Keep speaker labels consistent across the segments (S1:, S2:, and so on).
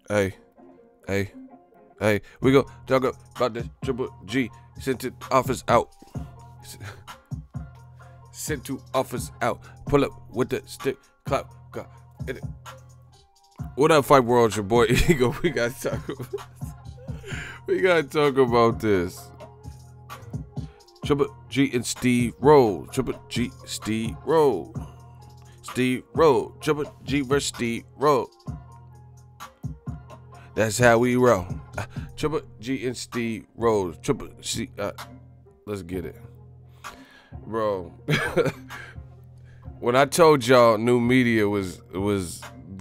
S1: Hey, hey, hey. We go talk about the Triple G. Sent to office out. Sent to office out. Pull up with the stick. Clap. Clap. Hit it. What up, Fight World? It's your boy Ego. We gotta talk about. We gotta talk about this. Triple G and Steve Rose. Triple G, Steve Rose. Steve Rose. Triple G versus Steve Rose. That's how we roll. Triple G and Steve Rose. Triple C. Let's get it, bro. When I told y'all new media was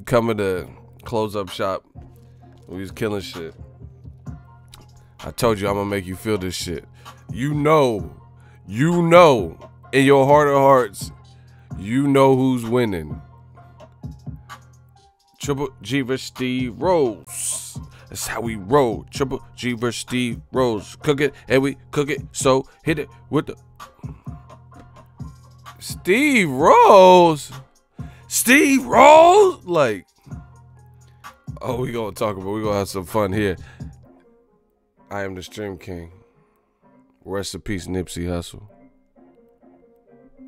S1: coming to close up shop, we was killing shit. I told you I'm gonna make you feel this shit. You know, in your heart of hearts, you know who's winning. Triple G vs. Steve Rose. That's how we roll. Triple G vs. Steve Rose. Cook it and we cook it. So hit it with the Steve Rose. Steve Rose. Like, oh, we gonna have some fun here. I am the Stream King. Rest in peace, Nipsey Hussle.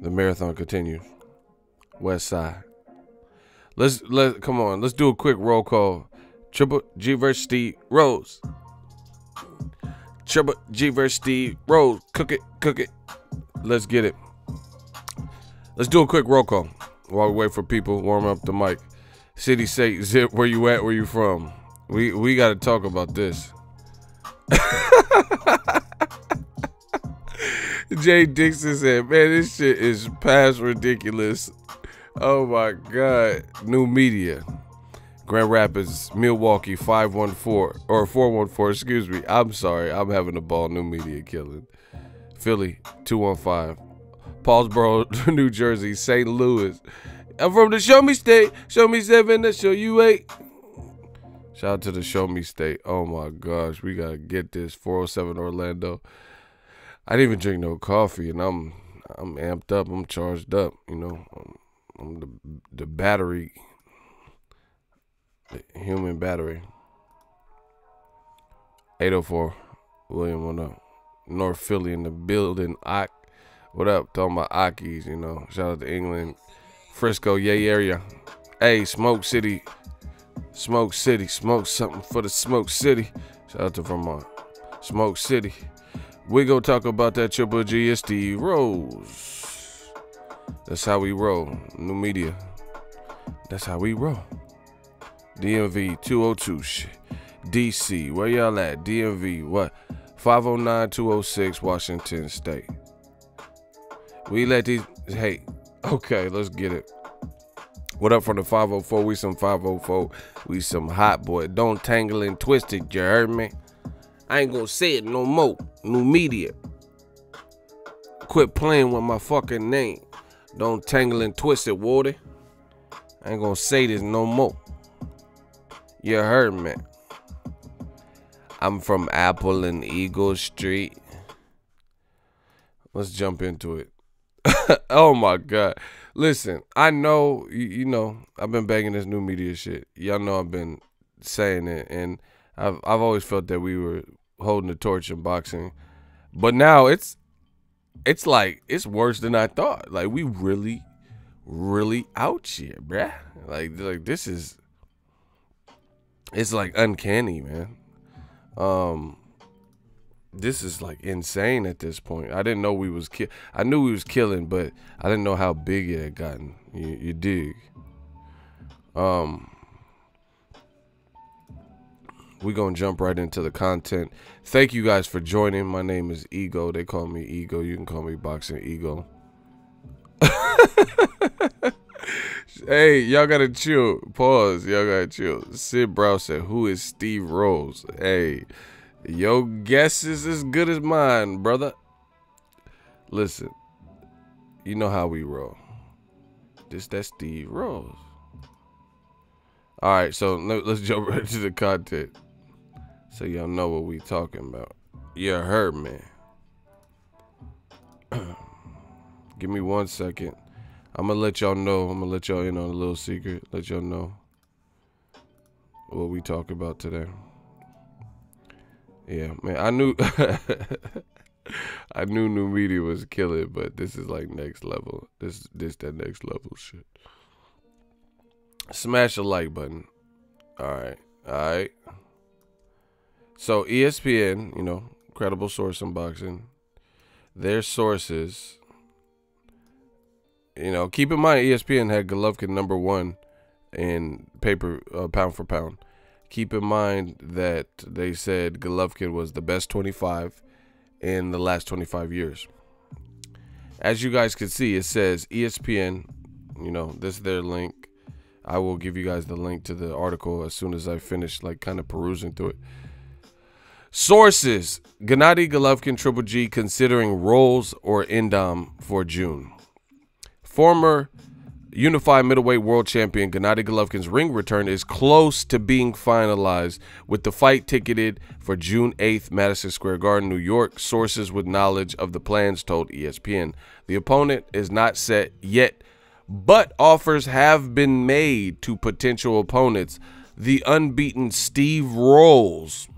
S1: The marathon continues. West Side. Let's come on. Let's do a quick roll call. Triple G versus Steve Rose. Triple G versus Steve Rose. Cook it. Let's get it. Let's do a quick roll call while we wait for people warm up the mic. City, state, zip. Where you at? Where you from? We got to talk about this. Jay Dixon said, "Man, this shit is past ridiculous." Oh my God. New media. Grand Rapids, Milwaukee, 514 or 414. Excuse me. I'm sorry. I'm having a ball. New media killing. Philly, 215. Paulsboro, New Jersey, St. Louis. I'm from the Show Me State. Show me 7 to show you 8. Shout out to the Show Me State. Oh my gosh. We got to get this. 407 Orlando. I didn't even drink no coffee, and I'm amped up. I'm charged up, you know. I'm the battery, the human battery. 804, William, what up? North Philly in the building. What up? Talking about Akis, you know. Shout out to England. Frisco, yay area. Hey, Smoke City. Smoke City. Smoke something for the Smoke City. Shout out to Vermont. Smoke City. We gonna talk about that Triple G and Steve Rose. That's how we roll. New media. That's how we roll. DMV 202 shit. DC, where y'all at? DMV, what? 509-206 Washington State. We let these, hey, okay, let's get it. What up from the 504? We some 504. We some hot boy. Don't tangle and twist it, you heard me? I ain't gonna say it no more. New media. Quit playing with my fucking name. Don't tangle and twist it, Wardy. I ain't gonna say this no more. You heard me. I'm from Apple and Eagle Street. Let's jump into it. Oh my God. Listen, I know, you know, I've been banging this new media shit. Y'all know I've been saying it, and I've always felt that we were holding the torch in boxing. But now it's like, it's worse than I thought. Like, we really out here, bruh. Like this is, it's like uncanny, man. This is like insane at this point. I didn't know we was I knew we was killing, but I didn't know how big it had gotten. You dig? We gonna jump right into the content. Thank you guys for joining. My name is Ego. They call me Ego. You can call me Boxing Ego. Hey, y'all gotta chill. Pause. Y'all gotta chill. Sid Brow said, "Who is Steve Rose?" Hey, your guess is as good as mine, brother. Listen, you know how we roll. That's Steve Rose. All right, so let's jump right to the content, so y'all know what we talking about. You heard me. Give me 1 second. I'm gonna let y'all know. I'm gonna let y'all in on a little secret. Let y'all know. what we talk about today. Yeah, man, I knew I knew new media was killing, but this is like next level. This that next level shit. Smash the like button. All right. So ESPN, you know, credible source in boxing. Their sources, you know, keep in mind ESPN had Golovkin #1 in pound for pound. Keep in mind that they said Golovkin was the best 25 in the last 25 years. As you guys can see, it says ESPN, you know, this is their link. I will give you guys the link to the article as soon as I finish, like, kind of perusing through it. Sources: Gennady Golovkin, Triple G, considering Rolls or Indom for June. Former unified middleweight world champion Gennady Golovkin's ring return is close to being finalized, with the fight ticketed for June 8th, Madison Square Garden, New York. Sources with knowledge of the plans told ESPN. The opponent is not set yet, but offers have been made to potential opponents. The unbeaten Steve Rolls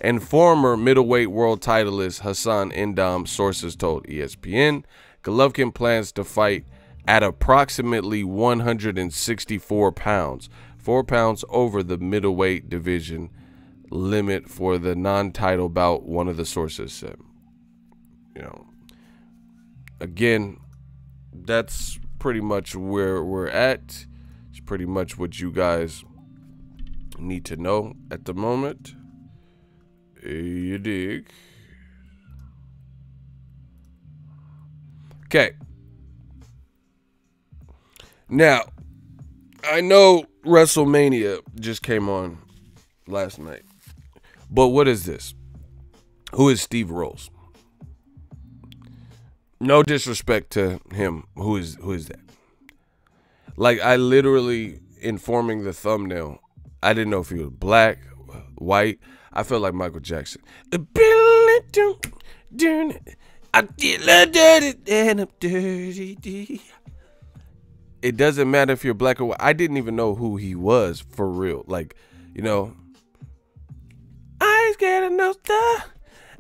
S1: and former middleweight world titleist Hassan Indom, sources told ESPN. Golovkin plans to fight at approximately 164 pounds, 4 pounds over the middleweight division limit for the non-title bout, one of the sources said. You know, again, that's pretty much where we're at. It's pretty much what you guys need to know at the moment. You dig? Okay. Now, I know WrestleMania just came on last night, but what is this? Who is Steve Rolls? No disrespect to him. Who is that? Like, I literally, informing the thumbnail, I didn't know if he was black, white. I felt like Michael Jackson. I feel dirty and I'm dirty. It doesn't matter if you're black or white. I didn't even know who he was for real. Like, you know, I ain't scared of no stuff.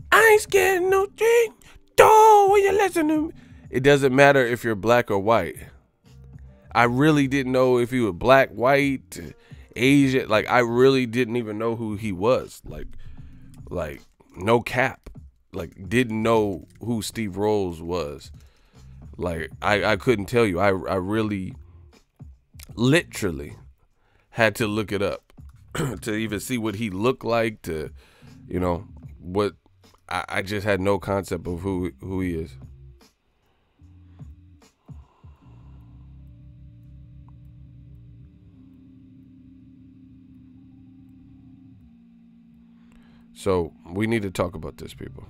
S1: I ain't scared of no drink. When you listen to me. It doesn't matter if you're black or white. I really didn't know if he was black, white, Asian. Like, I really didn't even know who he was. Like no cap. Like, didn't know who Steve Rolls was. Like, I couldn't tell you. I really, literally had to look it up to even see what he looked like, to, you know, what, I just had no concept of who he is. So we need to talk about this, people.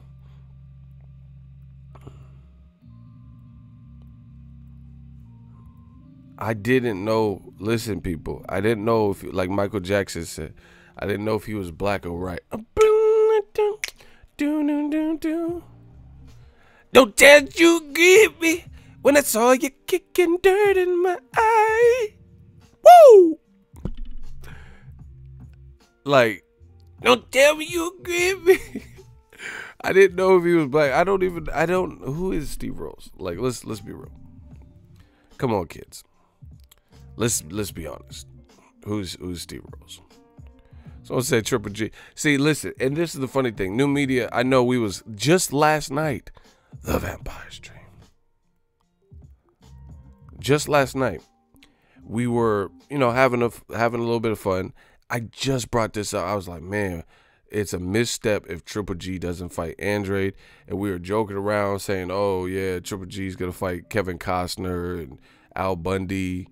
S1: I didn't know, listen, people, I didn't know if, like Michael Jackson said, I didn't know if he was black or white. Don't tell you give me when I saw you kicking dirt in my eye. Woo! Like, don't tell me you agree with me. I didn't know if he was black. Who is Steve Rolls? Like, let's be real. Come on, kids. Let's be honest. Who's Steve Rolls? Someone said Triple G. See, listen, and this is the funny thing. New media, I know we was just last night, the Vampire Stream. Just last night, we were, you know, having a little bit of fun. I just brought this up. I was like, man, it's a misstep if Triple G doesn't fight Andrade. And we were joking around saying, oh, yeah, Triple G's going to fight Kevin Costner and Al Bundy.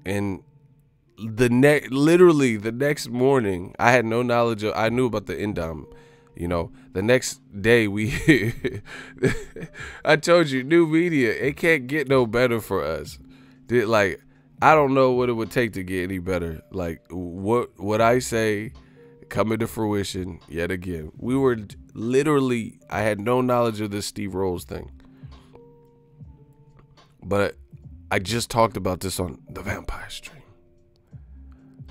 S1: And literally the next morning, I had no knowledge of, I knew about the Indom, you know. The next day, I told you, new media, it can't get no better for us. Like, I don't know what it would take to get any better. Like, what I say coming to fruition yet again. We were literally, I had no knowledge of this Steve Rolls thing. But I just talked about this on the Vampire Stream.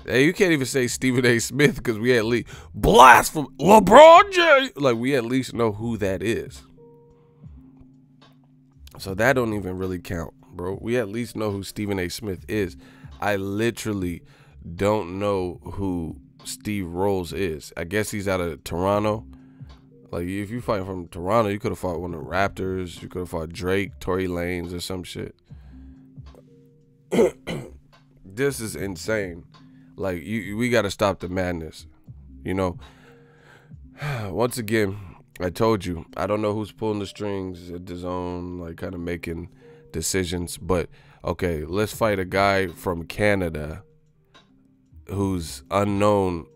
S1: Hey, you can't even say Stephen A. Smith because we at least blasphemy LeBron James. Like, we at least know who that is. So that don't even really count, bro. We at least know who Stephen A. Smith is. I literally don't know who Steve Rolls is. I guess he's out of Toronto. Like, if you fight from Toronto, you could have fought one of the Raptors. You could have fought Drake, Tory Lanez, or some shit. This is insane. Like, we got to stop the madness. You know, once again, I told you, I don't know who's pulling the strings at the zone, like, kind of making decisions. But, okay, let's fight a guy from Canada who's unknown,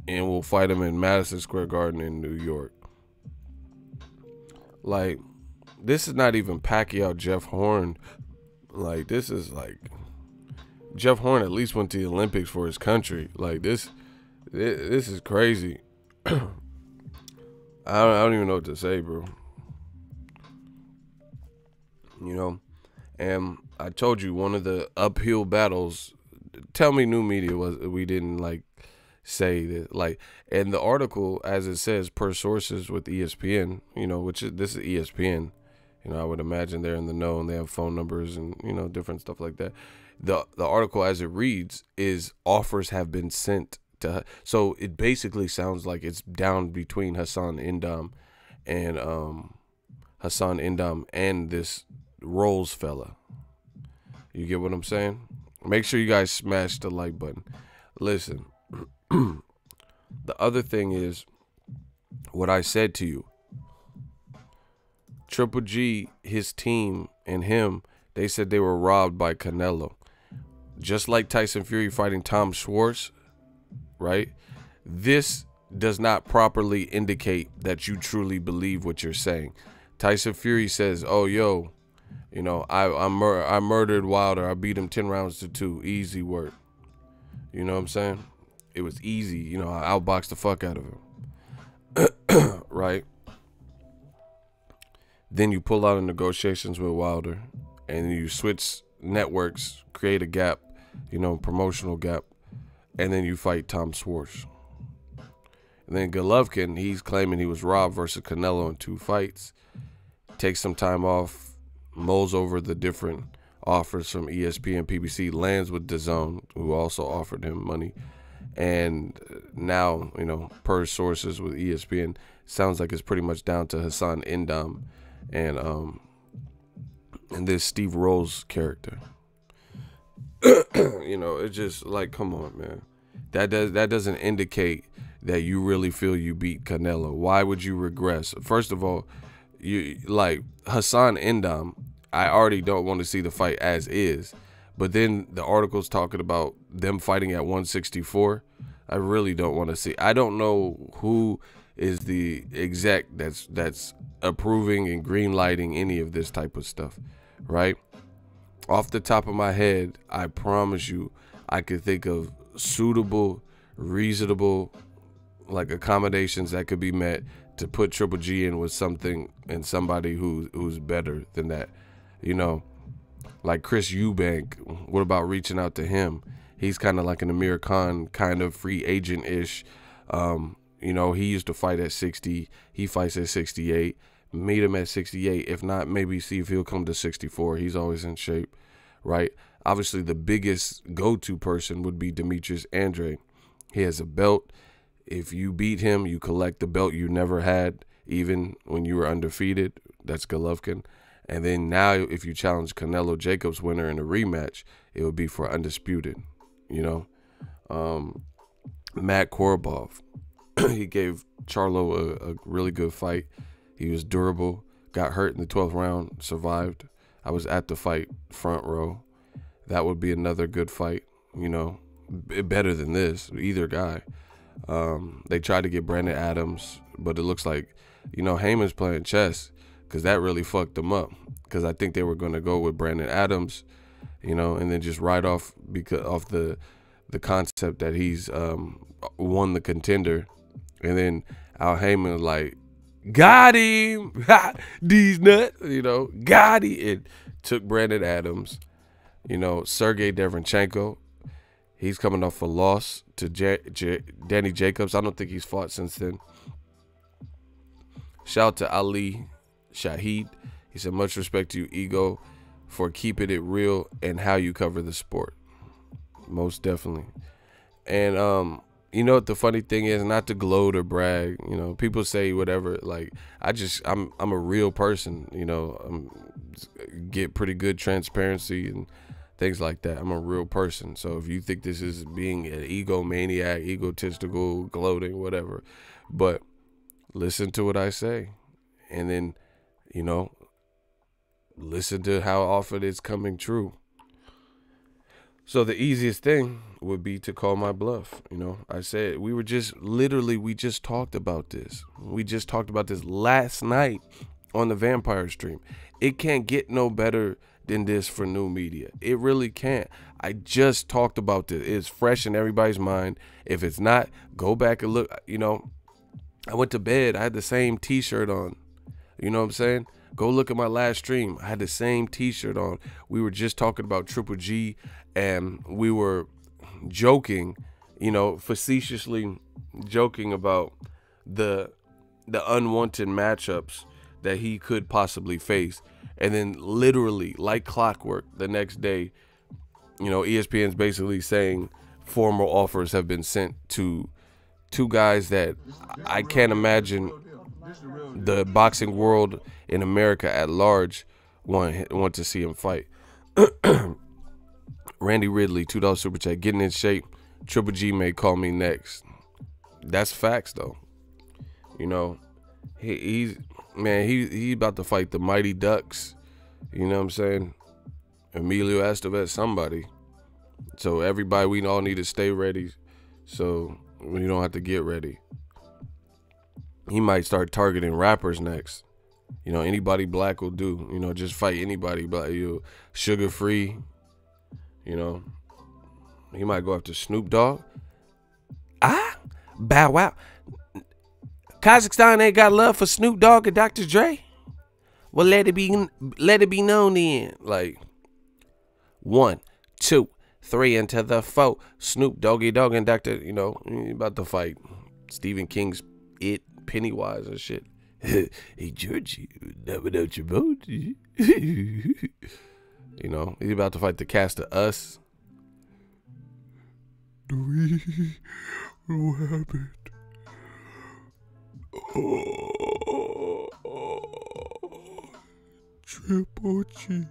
S1: and we'll fight him in Madison Square Garden in New York. Like, this is not even Pacquiao, Jeff Horn. Like, this is like, Jeff Horn at least went to the Olympics for his country. Like, this is crazy. I don't even know what to say, bro. You know, and I told you one of the uphill battles. Tell me, new media was we didn't like say that, like, and the article, as it says, per sources with ESPN, you know, which is, this is ESPN, you know, I would imagine they're in the know and they have phone numbers and, you know, different stuff like that. The article, as it reads, is offers have been sent to, so it basically sounds like it's down between Hassan Ndam and this Rolls fella. You get what I'm saying? Make sure you guys smash the like button. Listen. The other thing is what I said to you. Triple G, his team, and him, they said they were robbed by Canelo. Just like Tyson Fury fighting Tom Schwartz, right? This does not properly indicate that you truly believe what you're saying. Tyson Fury says, oh, yo, you know, I murdered Wilder. I beat him 10 rounds to 2. Easy work. You know what I'm saying? It was easy. You know, I outboxed the fuck out of him. Right? Then you pull out of negotiations with Wilder and you switch networks, create a gap, you know, promotional gap, and then you fight Tom Schwartz. And then Golovkin, he's claiming he was robbed versus Canelo in 2 fights. Takes some time off, mulls over the different offers from ESPN, PBC, lands with DAZN, who also offered him money. And now, you know, per sources with ESPN, sounds like it's pretty much down to Hassan Ndam and this Steve Rolls character. You know, it's just like, come on, man. That doesn't indicate that you really feel you beat Canelo. Why would you regress? First of all, you like Hassan Ndam, I already don't want to see the fight as is. But then the article's talking about them fighting at 164. I really don't want to see. I don't know who is the exec that's approving and green lighting any of this type of stuff, right? Off the top of my head, I promise you, I could think of suitable, reasonable, like accommodations that could be met to put Triple G in with something and somebody who's better than that, you know. Like Chris Eubank, what about reaching out to him? He's kind of like an Amir Khan kind of free agent-ish. You know, he used to fight at 60. He fights at 68. Meet him at 68. If not, maybe see if he'll come to 64. He's always in shape, right? Obviously, the biggest go-to person would be Demetrius Andrade. He has a belt. If you beat him, you collect the belt you never had, even when you were undefeated. That's Golovkin. And then now, if you challenge Canelo Jacobs winner in a rematch, it would be for undisputed, you know. Matt Korobov, he gave Charlo a really good fight. He was durable, got hurt in the 12th round, survived. I was at the fight, front row. That would be another good fight, you know, better than this, either guy. They tried to get Brandon Adams, but it looks like, you know, Heyman's playing chess. Because that really fucked them up. Because I think they were going to go with Brandon Adams, you know, and then just ride off because of the concept that he's won the contender. And then Al Heyman like, got him, these nuts, you know, got him. It took Brandon Adams, you know, Sergey Devenchenko. He's coming off a loss to Danny Jacobs. I don't think he's fought since then. Shout out to Ali Shahid. He said, much respect to you, Ego, for keeping it real and how you cover the sport. Most definitely. And you know what the funny thing is, not to gloat or brag, you know, people say whatever, like I'm a real person, you know, get pretty good transparency and things like that. I'm a real person. So if you think this is being an egomaniac, egotistical, gloating, whatever, but listen to what I say, and then, you know, listen to how often it's coming true. So the easiest thing would be to call my bluff. You know, I said we just talked about this. We just talked about this last night on the Vampire stream. It can't get no better than this for new media. It really can't. I just talked about this. It's fresh in everybody's mind. If it's not, go back and look. You know, I went to bed. I had the same t-shirt on. You know what I'm saying? Go look at my last stream. I had the same t-shirt on. We were just talking about Triple G, and we were joking, you know, facetiously joking about the unwanted matchups that he could possibly face. And then literally, like clockwork, the next day, you know, ESPN's basically saying formal offers have been sent to two guys that I can't imagine the boxing world in America at large want to see him fight. Randy Ridley, $2 super chat, getting in shape. Triple G may call me next. That's facts, though. You know, he's about to fight the Mighty Ducks. You know what I'm saying? Emilio Estevez, somebody. So everybody, we all need to stay ready, so we don't have to get ready. He might start targeting rappers next. You know, anybody black will do. You know, just fight anybody black. You sugar free. You know, he might go after Snoop Dogg. Bow wow. Kazakhstan ain't got love for Snoop Dogg and Dr. Dre. Well, let it be known then. Like 1, 2, 3 into the 4. Snoop Doggy Dogg and Dr. You know, he about to fight Stephen King's It, Pennywise and shit. Hey Georgie, never know your boat. You know, he's about to fight the cast of Us. What happened? Oh, Triple G.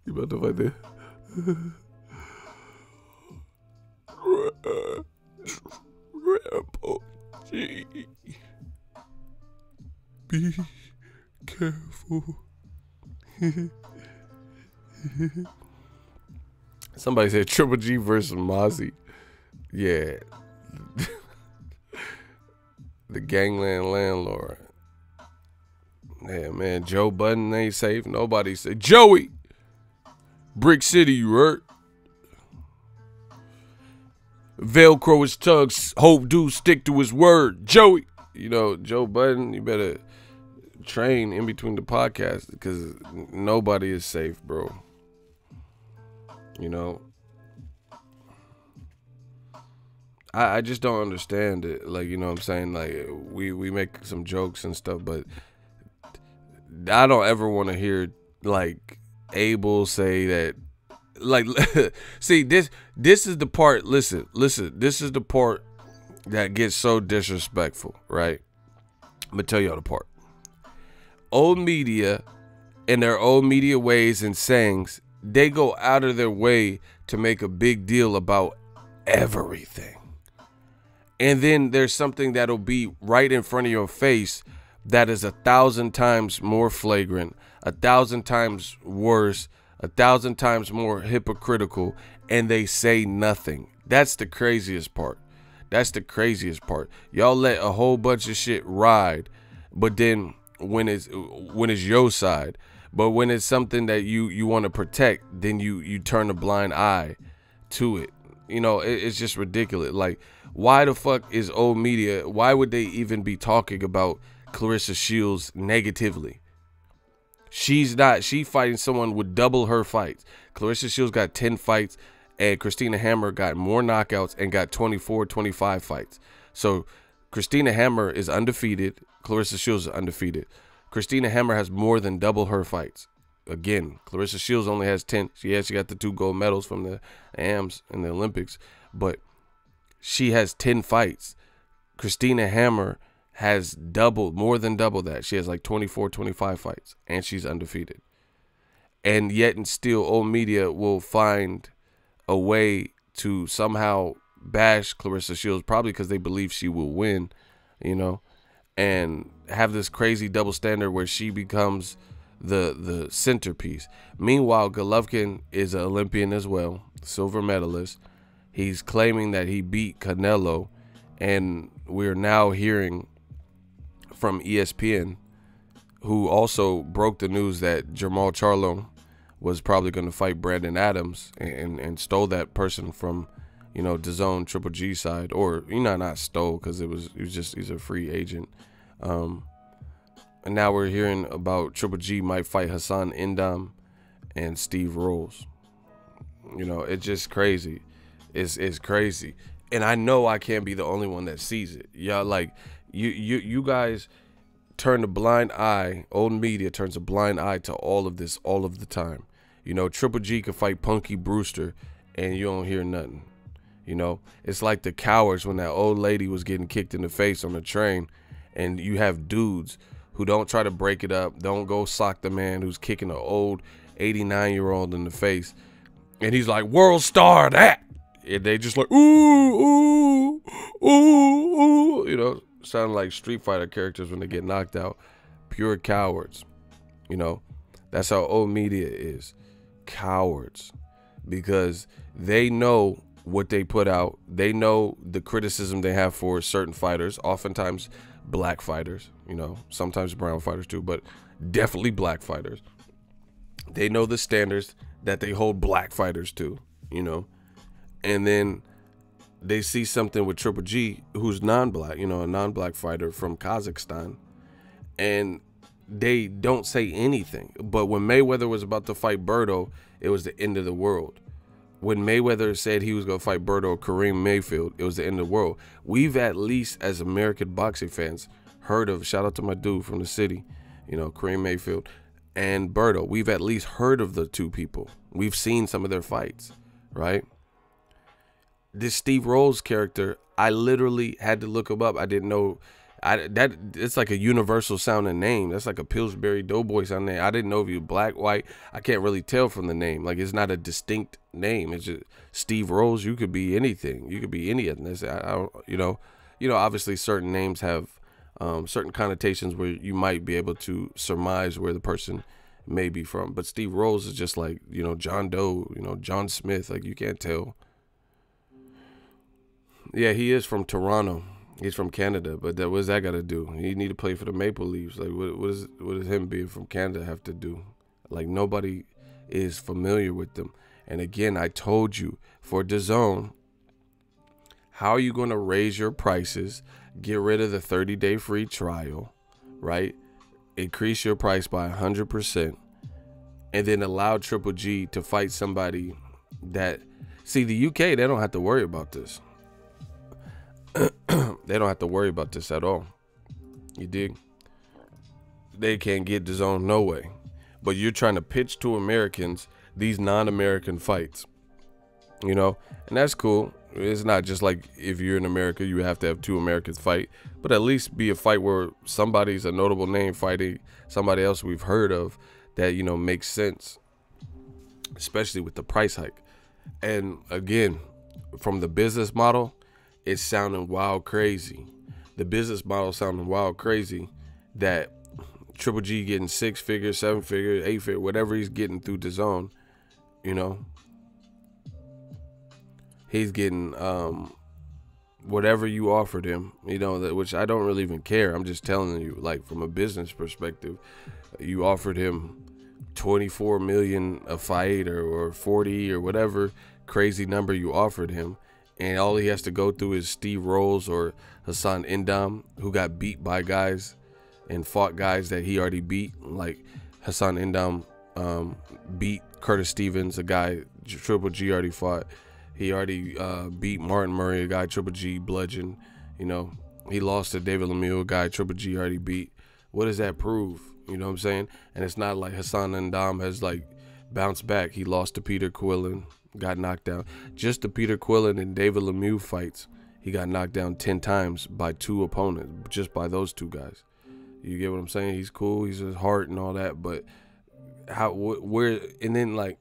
S1: You about to fight that? Triple G. Be careful. Somebody said Triple G versus Mozzie. Yeah. The gangland landlord. Yeah, man. Joe Budden ain't safe. Nobody said Joey. Brick City, you hurt. Velcro his tugs. Hope dude stick to his word. Joey. You know, Joe Budden, you better train in between the podcasts because nobody is safe, bro. You know, I just don't understand it. Like, you know what I'm saying? Like, we make some jokes and stuff, but I don't ever want to hear, like, Abel say that. Like, see, this is the part, listen, this is the part that gets so disrespectful, right? I'm going to tell y'all the part. Old media and their old media ways and sayings, they go out of their way to make a big deal about everything. And then there's something that'll be right in front of your face that is 1,000 times more flagrant, 1,000 times worse, 1,000 times more hypocritical, and they say nothing. That's the craziest part. That's the craziest part. Y'all let a whole bunch of shit ride, but then when it's your side, but when it's something that you want to protect, then you turn a blind eye to it. You know, it's just ridiculous. Like, why the fuck is old media, why would they even be talking about Clarissa Shields negatively? She's not. She fighting someone with double her fights. Clarissa Shields got 10 fights, and Christina Hammer got more knockouts and got 24, 25 fights. So Christina Hammer is undefeated. Clarissa Shields is undefeated. Christina Hammer has more than double her fights. Again, Clarissa Shields only has 10. She got the 2 gold medals from the AMs in the Olympics, but she has 10 fights. Christina Hammer has more than double that. She has like 24, 25 fights, and she's undefeated. And yet and still, old media will find a way to somehow bash Clarissa Shields, probably because they believe she will win, and have this crazy double standard where she becomes the centerpiece. Meanwhile, Golovkin is an Olympian as well, silver medalist. He's claiming that he beat Canelo, and we're now hearing from ESPN, who also broke the news that Jermall Charlo was probably going to fight Brandon Adams and stole that person from, DAZN Triple G side, or not stole, because he's a free agent. And now we're hearing about Triple G might fight Hassan Indam and Steve Rolls. It's just crazy. It's crazy. And I know I can't be the only one that sees it. Yeah, like you guys turn a blind eye. Old media turns a blind eye to all of this all of the time. Triple G could fight Punky Brewster and you don't hear nothing. It's like the cowards when that old lady was getting kicked in the face on the train, and you have dudes who don't try to break it up, don't go sock the man who's kicking an old 89-year-old in the face, and he's like, world star that, and they just like, ooh, ooh, ooh, ooh, sound like Street Fighter characters when they get knocked out. Pure cowards. That's how old media is. Cowards. Because they know what they put out. They know the criticism they have for certain fighters, oftentimes black fighters, sometimes brown fighters too, but definitely black fighters. They know the standards that they hold black fighters to, and then they see something with Triple G, who's non-black, a non-black fighter from Kazakhstan, and they don't say anything. But when Mayweather was about to fight Berto, it was the end of the world. When Mayweather said he was going to fight Berto or Kareem Mayfield, it was the end of the world. We've at least, as American boxing fans, heard of, shout out to my dude from the city, Kareem Mayfield and Berto. We've at least heard of the two people. We've seen some of their fights, right? This Steve Rolls character, I literally had to look him up. I didn't know it's like a universal sounding name. That's like a Pillsbury Doughboy sounding name. I didn't know if he was black, white. I can't really tell from the name. Like, it's not a distinct name. It's just Steve Rolls. You could be anything. You could be any ethnicity. Obviously certain names have certain connotations where you might be able to surmise where the person may be from. But Steve Rolls is just like, John Doe, John Smith. Like, you can't tell. Yeah, he is from Toronto. He's from Canada, but what does that got to do? He need to play for the Maple Leafs. Like, what does him being from Canada have to do? Like, nobody is familiar with them. And again, I told you, for DAZN, how are you going to raise your prices, get rid of the 30-day free trial, right? Increase your price by 100%, and then allow Triple G to fight somebody that... See, the UK, they don't have to worry about this. They don't have to worry about this at all. You dig? They can't get DAZN no way. But you're trying to pitch to Americans these non-American fights. And that's cool. It's not just like if you're in America, you have to have two Americans fight. But at least be a fight where somebody's a notable name fighting somebody else we've heard of that, makes sense. Especially with the price hike. And again, from the business model, it's sounding wild crazy. The business model sounding wild crazy that Triple G getting 6 figures, 7 figures, 8 figures, whatever he's getting through DAZN, he's getting whatever you offered him, which I don't really even care. I'm just telling you, like, from a business perspective, you offered him 24 million a fight or 40 or whatever crazy number you offered him. And all he has to go through is Steve Rolls or Hassan Indam, who got beat by guys and fought guys that he already beat. Like, Hassan Ndam beat Curtis Stevens, a guy Triple G already fought. He already beat Martin Murray, a guy Triple G bludgeoned. You know, he lost to David Lemieux, a guy Triple G already beat. What does that prove? You know what I'm saying? And it's not like Hassan Ndam has like bounced back. He lost to Peter Quillen, got knocked down. Just the Peter Quillen and David Lemieux fights, he got knocked down 10 times by 2 opponents, just by those 2 guys. You get what I'm saying? He's cool, he's his heart and all that, but how, where, and then like,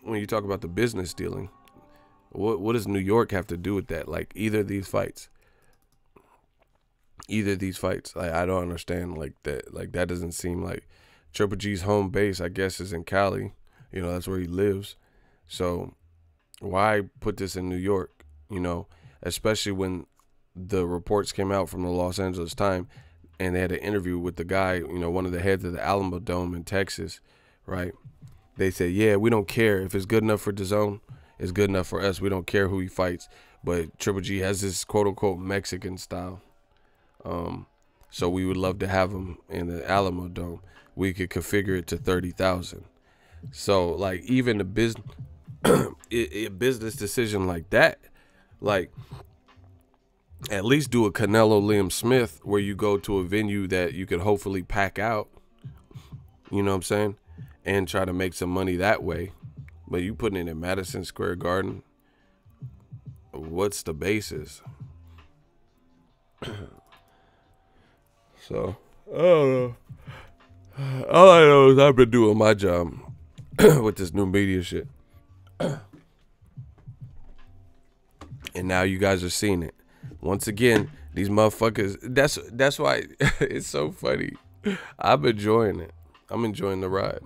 S1: when you talk about the business dealing, what does New York have to do with that? Like either of these fights, like, I don't understand like that. Like that doesn't seem like Triple G's home base, I guess, is in Cali. You know, that's where he lives. So why put this in New York? You know, especially when the reports came out from the Los Angeles Times and they had an interview with the guy, you know, one of the heads of the Alamo Dome in Texas, right? They said, yeah, we don't care. If it's good enough for DAZN, it's good enough for us. We don't care who he fights. But Triple G has this quote-unquote Mexican style. So we would love to have him in the Alamo Dome. We could configure it to 30,000. So, like, even a business decision like that, like, at least do a Canelo Liam Smith where you go to a venue that you could hopefully pack out. You know what I'm saying? And try to make some money that way. But you putting it in Madison Square Garden, what's the basis? So, I don't know. All I know is I've been doing my job with this new media shit. And now you guys are seeing it. Once again, these motherfuckers, that's why it's so funny. I'm enjoying it. I'm enjoying the ride.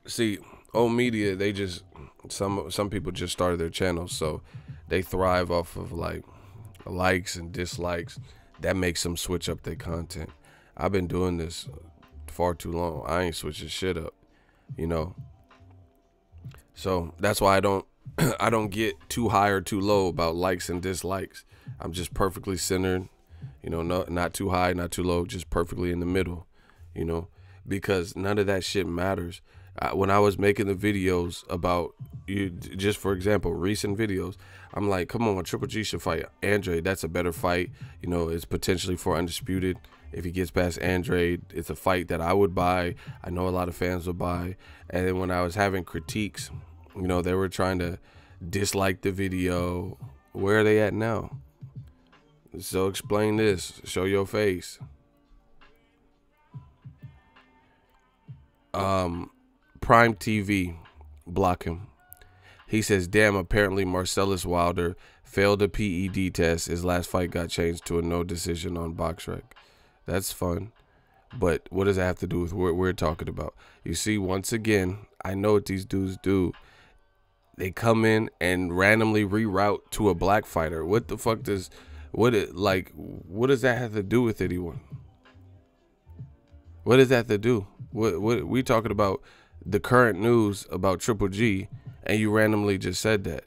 S1: See, old media, they just, some people just started their channels, so they thrive off of like likes and dislikes. That makes them switch up their content. I've been doing this far too long. I ain't switching shit up, you know. So that's why I don't get too high or too low about likes and dislikes. I'm just perfectly centered, you know, not too high, not too low, just perfectly in the middle, you know, because none of that shit matters. When I was making the videos about, just for example, recent videos, I'm like, come on, Triple G should fight Andre. That's a better fight. You know, it's potentially for Undisputed. If he gets past Andre, it's a fight that I would buy. I know a lot of fans would buy. And then when I was having critiques, you know, they were trying to dislike the video. Where are they at now? So explain this. Show your face. Prime TV, block him. He says, damn, apparently Marcellus Wilder failed a PED test. His last fight got changed to a no decision on BoxRec. That's fun. But what does that have to do with what we're talking about? You see, once again, I know what these dudes do. They come in and randomly reroute to a black fighter. What the fuck does, what does that have to do with anyone? What does that have to do? What we talking about the current news about Triple G, and you randomly just said that.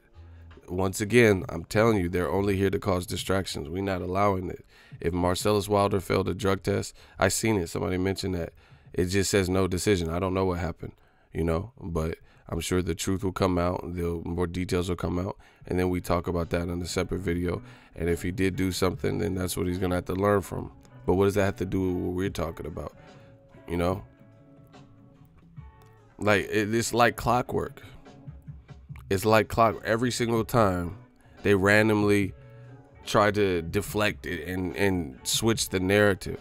S1: Once again, I'm telling you, they're only here to cause distractions. We're not allowing it. If Marcellus Wilder failed a drug test, I seen it. Somebody mentioned that. It just says no decision. I don't know what happened, you know, but I'm sure the truth will come out. More details will come out, and then we talk about that in a separate video. And if he did do something, then that's what he's going to have to learn from. But what does that have to do with what we're talking about? You know? Like, it's like clockwork. It's like clockwork. Every single time they randomly try to deflect it and switch the narrative.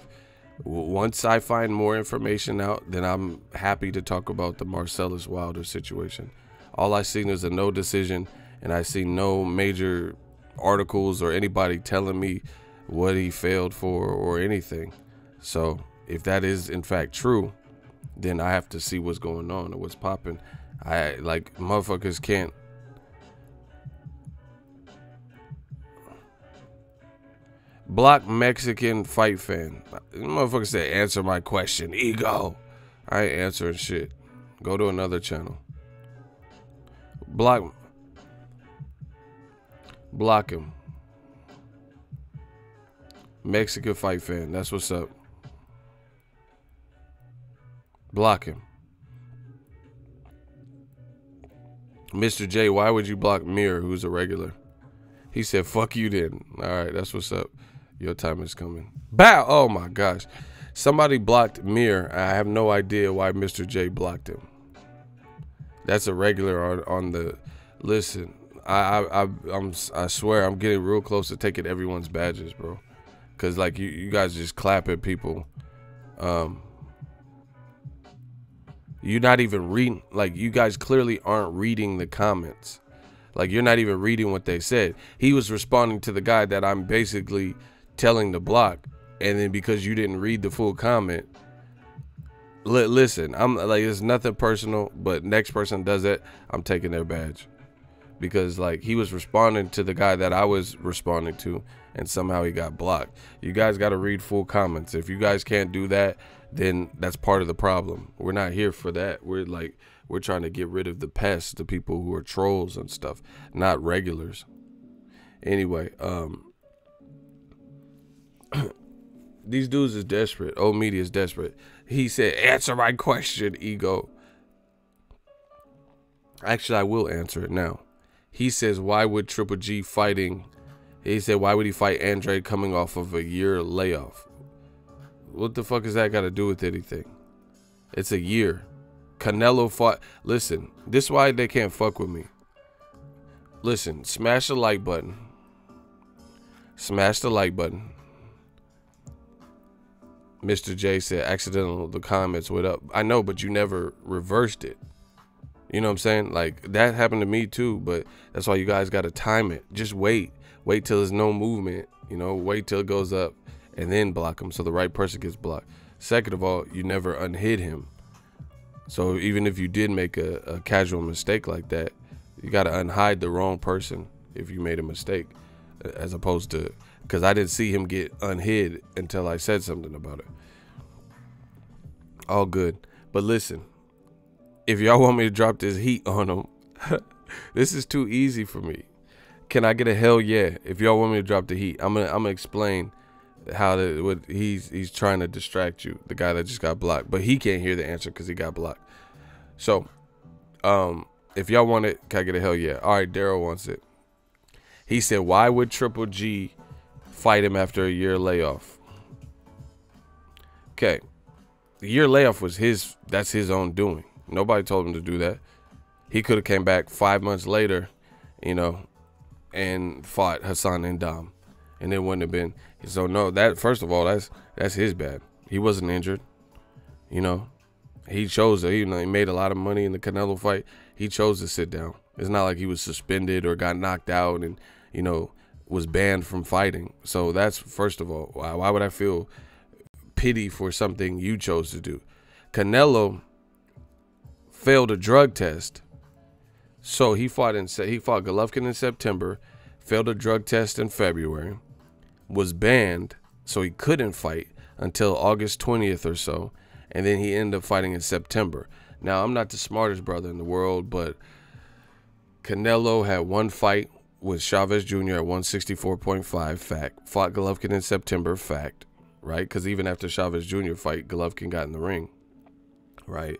S1: Once I find more information out, then I'm happy to talk about the Marcellus Wilder situation. All I seen is a no decision, and I see no major articles or anybody telling me what he failed for or anything. So if that is in fact true, then I have to see what's going on or what's popping. I like motherfuckers can't. Block Mexican fight fan. Motherfucker said, answer my question. Ego. I ain't answering shit. Go to another channel. Block. Block him. Mexican fight fan. That's what's up. Block him. Mr. J, why would you block Mir, who's a regular? He said, fuck you then. All right, that's what's up. Your time is coming. Bow! Oh, my gosh. Somebody blocked Mir. I have no idea why Mr. J blocked him. That's a regular on the... Listen, I swear I'm getting real close to taking everyone's badges, bro. Because, like, you guys just clap at people. You're not even reading. Like, you guys clearly aren't reading the comments. Like, you're not even reading what they said. He was responding to the guy that I'm basically telling to block. And then because you didn't read the full comment, listen, I'm like, it's nothing personal, but next person does it, I'm taking their badge. Because, like, he was responding to the guy that I was responding to, and somehow he got blocked. You guys got to read full comments. If you guys can't do that, then that's part of the problem. We're not here for that. We're trying to get rid of the pests, the people who are trolls and stuff, not regulars. Anyway, these dudes is desperate. Old media is desperate. He said, answer my question, ego. Actually, I will answer it now. He says, why would Triple G fighting? He said, why would he fight Andre coming off of a year layoff? What the fuck has that got to do with anything? It's a year. Canelo fought. Listen, this is why they can't fuck with me. Listen, smash the like button. Smash the like button. Mr. J said, accidental, the comments went up. I know, but you never reversed it. You know what I'm saying? Like, that happened to me too, but that's why you guys got to time it. Just wait. Wait till there's no movement. You know, wait till it goes up and then block him so the right person gets blocked. Second of all, you never unhid him. So even if you did make a casual mistake like that, you got to unhide the wrong person if you made a mistake, as opposed to, because I didn't see him get unhid until I said something about it. All good. But listen, if y'all want me to drop this heat on him, this is too easy for me. Can I get a hell yeah? If y'all want me to drop the heat, I'm gonna explain how he's trying to distract you, the guy that just got blocked, but he can't hear the answer because he got blocked. So, if y'all want it, can I get a hell yeah? All right, Daryl wants it. He said, why would Triple G fight him after a year layoff? Okay, the year layoff was that's his own doing. Nobody told him to do that. He could have came back 5 months later, you know, and fought Hassan and Dom, and it wouldn't have been. So no, that first of all, that's his bad. He wasn't injured, you know. He chose to, he made a lot of money in the Canelo fight. He chose to sit down. It's not like he was suspended or got knocked out and, you know, was banned from fighting. So that's, first of all, why would I feel pity for something you chose to do? Canelo failed a drug test. So he fought Golovkin in September, failed a drug test in February, was banned, so he couldn't fight until August 20th or so, and then he ended up fighting in September. Now, I'm not the smartest brother in the world, but Canelo had one fight with Chavez Jr. at 164.5, fact. Fought Golovkin in September, fact, right? Because even after Chavez Jr. fight, Golovkin got in the ring, right?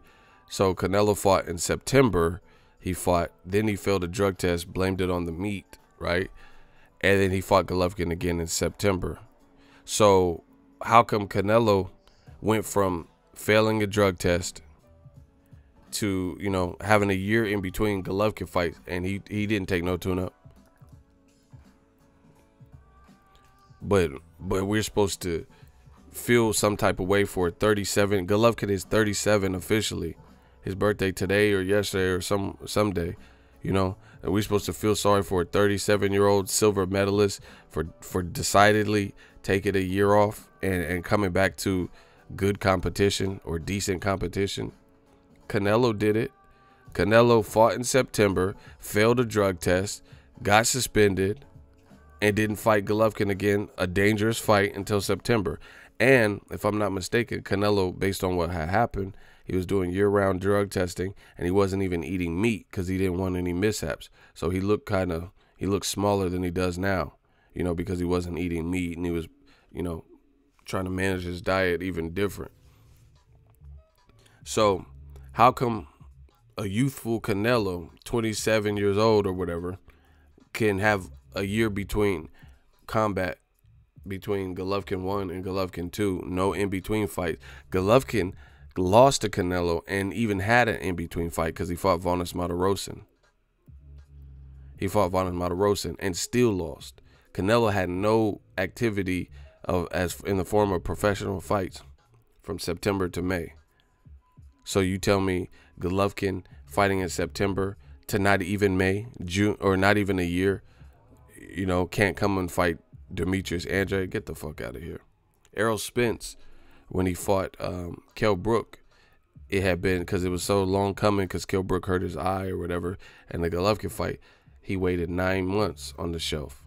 S1: So Canelo fought in September. He fought, then he failed a drug test, blamed it on the meat, right? And then he fought Golovkin again in September. So how come Canelo went from failing a drug test to, you know, having a year in between Golovkin fights, and he didn't take no tune-up? But we're supposed to feel some type of way for 37. Golovkin is 37 officially. His birthday today or yesterday or someday, you know, and we're supposed to feel sorry for a 37-year-old silver medalist for decidedly taking a year off and coming back to good competition or decent competition. Canelo did it. Canelo fought in September, failed a drug test, got suspended, and didn't fight Golovkin again, a dangerous fight, until September. And if I'm not mistaken, Canelo, based on what had happened, he was doing year-round drug testing, and he wasn't even eating meat because he didn't want any mishaps. So he looked kind of, He looked smaller than he does now, you know, because he wasn't eating meat and he was, you know, trying to manage his diet even different. So how come a youthful Canelo, 27 years old or whatever, can have a year between combat between Golovkin 1 and Golovkin 2, no in-between fight? Golovkin lost to Canelo and even had an in-between fight because he fought Vanes Martirosyan. He fought Vanes Martirosyan and still lost. Canelo had no activity as in the form of professional fights from September to May. So you tell me Golovkin fighting in September to not even May, June, or not even a year, you know, can't come and fight Demetrius Andrade? Get the fuck out of here. Errol Spence, when he fought Kell Brook, it had been because it was so long coming because Kell Brook hurt his eye or whatever, and the Golovkin fight, he waited 9 months on the shelf.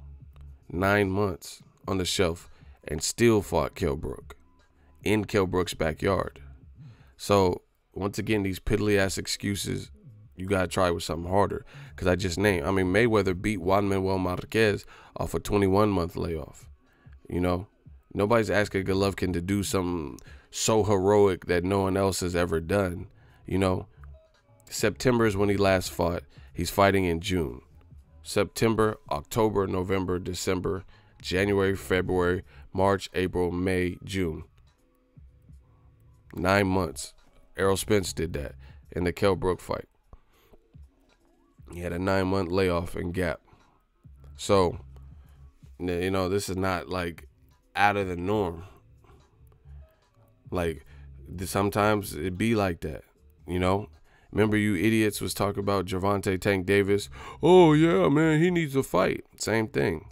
S1: 9 months on the shelf and still fought Kell Brook in Kell Brook's backyard. So once again, these piddly-ass excuses, you got to try with something harder. Because I just named, I mean, Mayweather beat Juan Manuel Marquez off a 21-month layoff. You know, nobody's asking Golovkin to do something so heroic that no one else has ever done. You know, September is when he last fought. He's fighting in June. September, October, November, December, January, February, March, April, May, June. 9 months. Errol Spence did that in the Kell Brook fight. He had a 9-month layoff and gap. So, you know, this is not like out of the norm. Like, sometimes it be like that, you know. Remember you idiots was talking about Gervonta Tank Davis. Oh, yeah, man, he needs a fight. Same thing.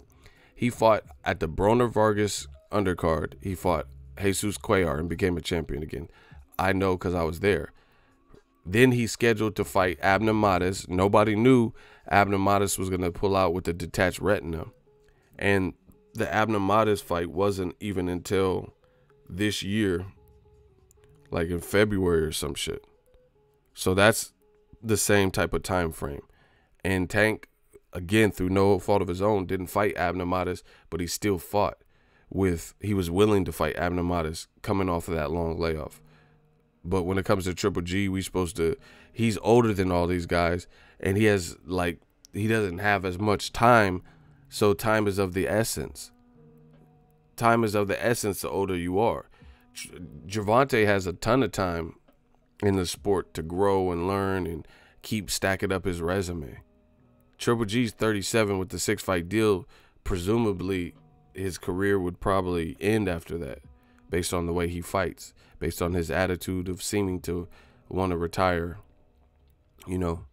S1: He fought at the Broner Vargas undercard. He fought Jesus Cuellar and became a champion again. I know because I was there. Then he's scheduled to fight Abner Mares. Nobody knew Abner Mares was going to pull out with the detached retina. And the Abner Mares fight wasn't even until this year, like in February or some shit. So that's the same type of time frame. And Tank, again, through no fault of his own, didn't fight Abner Mares, but he still fought he was willing to fight Abner Mares coming off of that long layoff. But when it comes to Triple G, he's older than all these guys, and he doesn't have as much time, so time is of the essence. Time is of the essence the older you are. Gervonta has a ton of time in the sport to grow and learn and keep stacking up his resume. Triple G's 37 with the 6-fight deal. Presumably, his career would probably end after that, based on the way he fights, based on his attitude of seeming to want to retire, you know.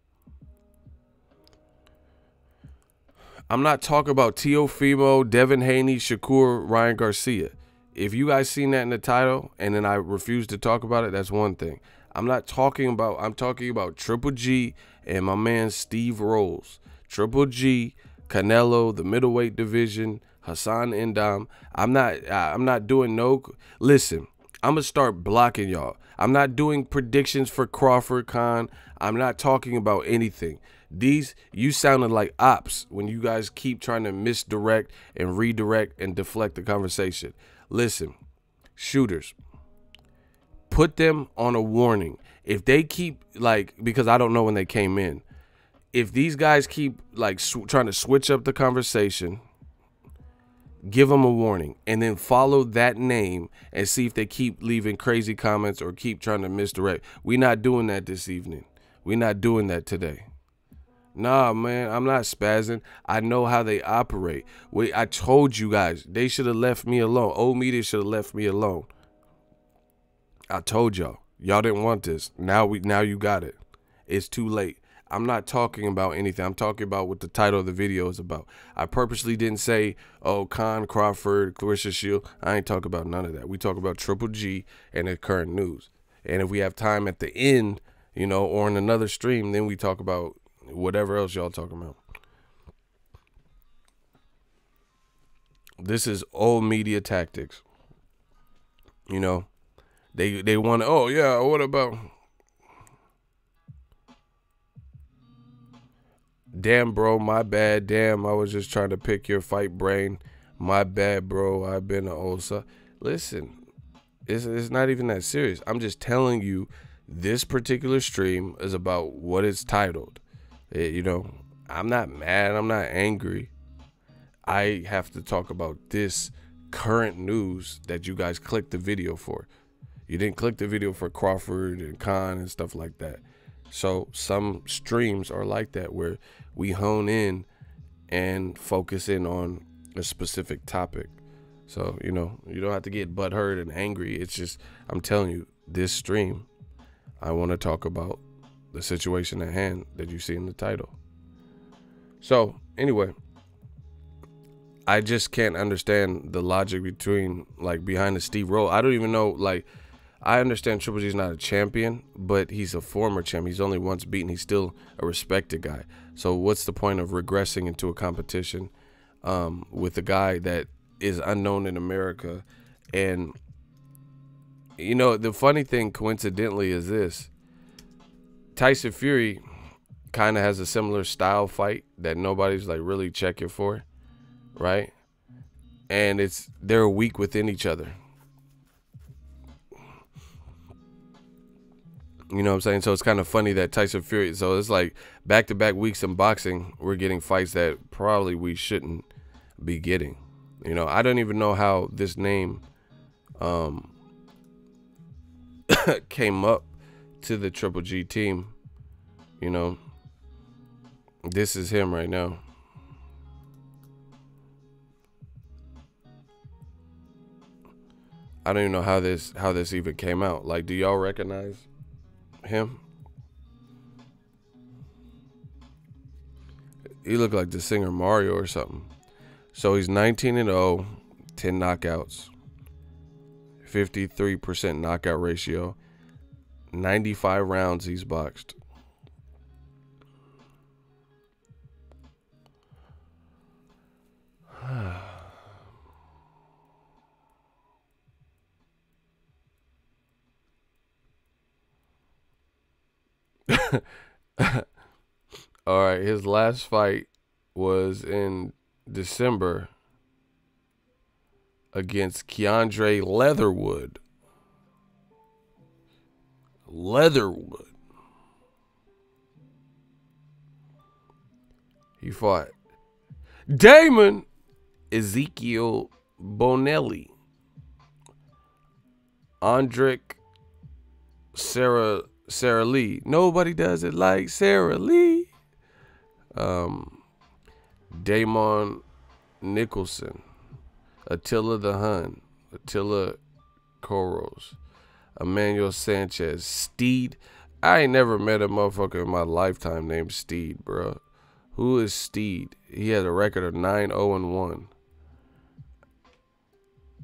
S1: I'm not talking about Teofimo, Devin Haney, Shakur, Ryan Garcia. If you guys seen that in the title and then I refuse to talk about it, that's one thing. I'm talking about Triple G and my man Steve Rolls. Triple G, Canelo, the middleweight division, Hassan Ndam. I'm not doing no. Listen, I'm gonna start blocking y'all. I'm not doing predictions for Crawford Khan. I'm not talking about anything. You sounded like ops when you guys keep trying to misdirect and redirect and deflect the conversation. Listen, shooters, put them on a warning. If they keep, because I don't know when they came in. If these guys keep trying to switch up the conversation, give them a warning and then follow that name and see if they keep leaving crazy comments or keep trying to misdirect. We're not doing that this evening. We're not doing that today. Nah, man, I'm not spazzing. I know how they operate. I told you guys, they should have left me alone. Old media should have left me alone. I told y'all. Y'all didn't want this. Now you got it. It's too late. I'm not talking about anything. I'm talking about what the title of the video is about. I purposely didn't say, oh, Khan, Crawford, Clarissa Shield. I ain't talking about none of that. We talk about Triple G and the current news. And if we have time at the end, or in another stream, then we talk about whatever else y'all talking about. This is old media tactics. They want to, oh, yeah, what about... Damn, bro, my bad. Damn, I was just trying to pick your fight brain. My bad, bro. I've been an old son. Listen, it's not even that serious. I'm just telling you, this particular stream is about what it's titled. You know, I'm not mad. I'm not angry. I have to talk about this current news that you guys clicked the video for. You didn't click the video for Crawford and Khan and stuff like that. So some streams are like that, where we hone in and focus in on a specific topic. So, you know, you don't have to get butthurt and angry. It's just, I'm telling you, this stream, I want to talk about the situation at hand that you see in the title. So anyway, I just can't understand the logic between, like, behind the Steve Roll. I don't even know, like, I understand Triple G's not a champion, but he's a former champion. He's only once beaten. He's still a respected guy. So what's the point of regressing into a competition with a guy that is unknown in America? And, you know, the funny thing, coincidentally, is this. Tyson Fury kind of has a similar style fight that nobody's, like, really checking for, right? And they're a week within each other. You know what I'm saying? So it's kind of funny that Tyson Fury, so it's like back-to-back weeks in boxing, we're getting fights that probably we shouldn't be getting. You know, I don't even know how this name came up to the Triple G team. You know, this is him right now. I don't even know how this even came out. Like, do y'all recognize him? He looked like the singer Mario or something. So he's 19-0, 10 knockouts, 53% knockout ratio, 95 rounds he's boxed. All right, his last fight was in December against Keandre Leatherwood. He fought Damon Ezekiel Bonelli, Andrick Sarah Lee. Nobody does it like Sarah Lee. Damon Nicholson, Attila the Hun, Attila Koros, Emmanuel Sanchez, Steed. I ain't never met a motherfucker in my lifetime named Steed, bro. Who is Steed? He has a record of 9-0-1.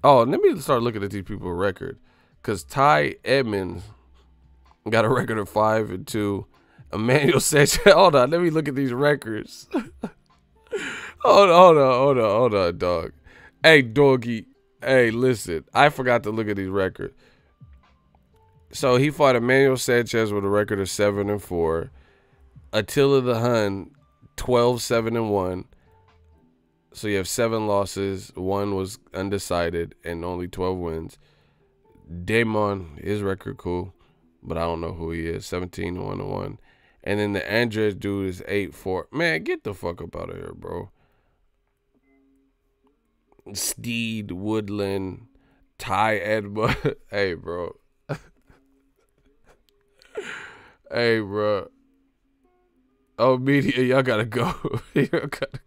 S1: Oh, let me start looking at these people's record. Because Ty Edmonds got a record of 5-2. Emmanuel Sanchez. Hold on, let me look at these records. Hold on, dog. Hey, doggy. Hey, listen. I forgot to look at these records. So he fought Emmanuel Sanchez with a record of 7-4. Attila the Hun, 12-7-1. So you have 7 losses. 1 was undecided and only 12 wins. Damon, his record cool, but I don't know who he is. 17-1-1. And then the Andres dude is 8-4. Man, get the fuck up out of here, bro. Steed, Woodland, Ty Edmund. Hey, bro. Hey, bro. Oh, media, y'all gotta go. Y'all gotta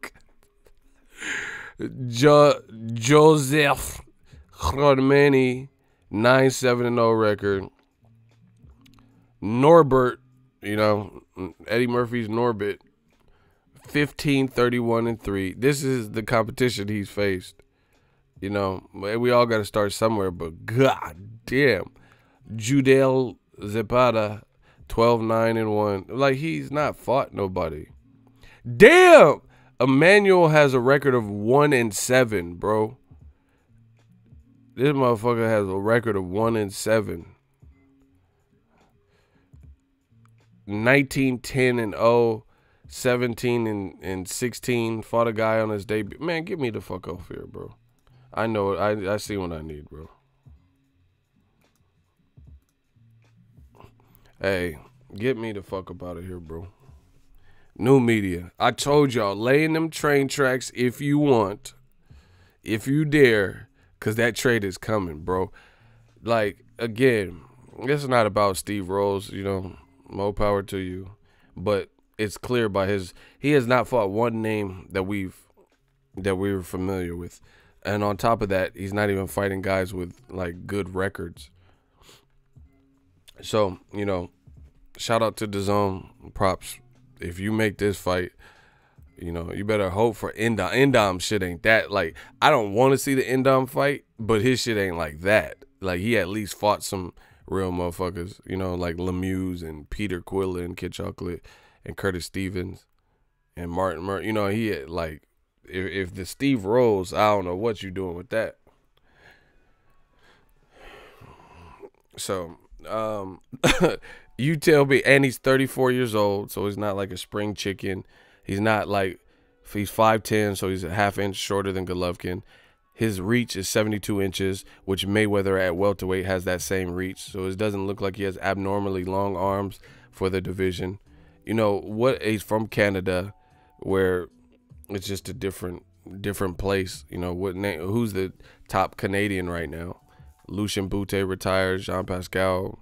S1: go. Joseph Rodmani, 9-7-0 record. Norbert, you know, Eddie Murphy's Norbert, 15-31-3. This is the competition he's faced. You know, we all got to start somewhere, but god damn. Judel Zapata, 12-9-1. Like, he's not fought nobody. Damn! Emmanuel has a record of 1-7, bro. This motherfucker has a record of 1-7. 19-10-0, 17 and 16, fought a guy on his debut. Man, get me the fuck off here, bro. I know it. I see what I need, bro. Hey, get me the fuck up out of here, bro. New media. I told y'all, lay in them train tracks if you want. If you dare. Because that trade is coming, bro. Like, again, it's not about Steve Rolls, you know. More power to you. But it's clear by he has not fought one name that we were familiar with. And on top of that, he's not even fighting guys with, like, good records. So, you know, shout out to DAZN. Props. If you make this fight, you know, you better hope for Indom. Indom shit ain't that. Like, I don't want to see the Indom fight, but his shit ain't like that. Like, he at least fought some real motherfuckers, you know, like Lemieux and Peter Quillen, Kid Chocolate, and Curtis Stevens, and Martin Murray. You know, he had, like, if the Steve Rolls, I don't know what you doing with that. So, you tell me, and he's 34 years old, so he's not like a spring chicken. He's not like, he's 5'10", so he's a half inch shorter than Golovkin. His reach is 72 inches, which Mayweather at welterweight has that same reach. So it doesn't look like he has abnormally long arms for the division. You know, what, he's from Canada, where it's just a different place. You know, who's the top Canadian right now? Lucien Boutte retired, Jean Pascal,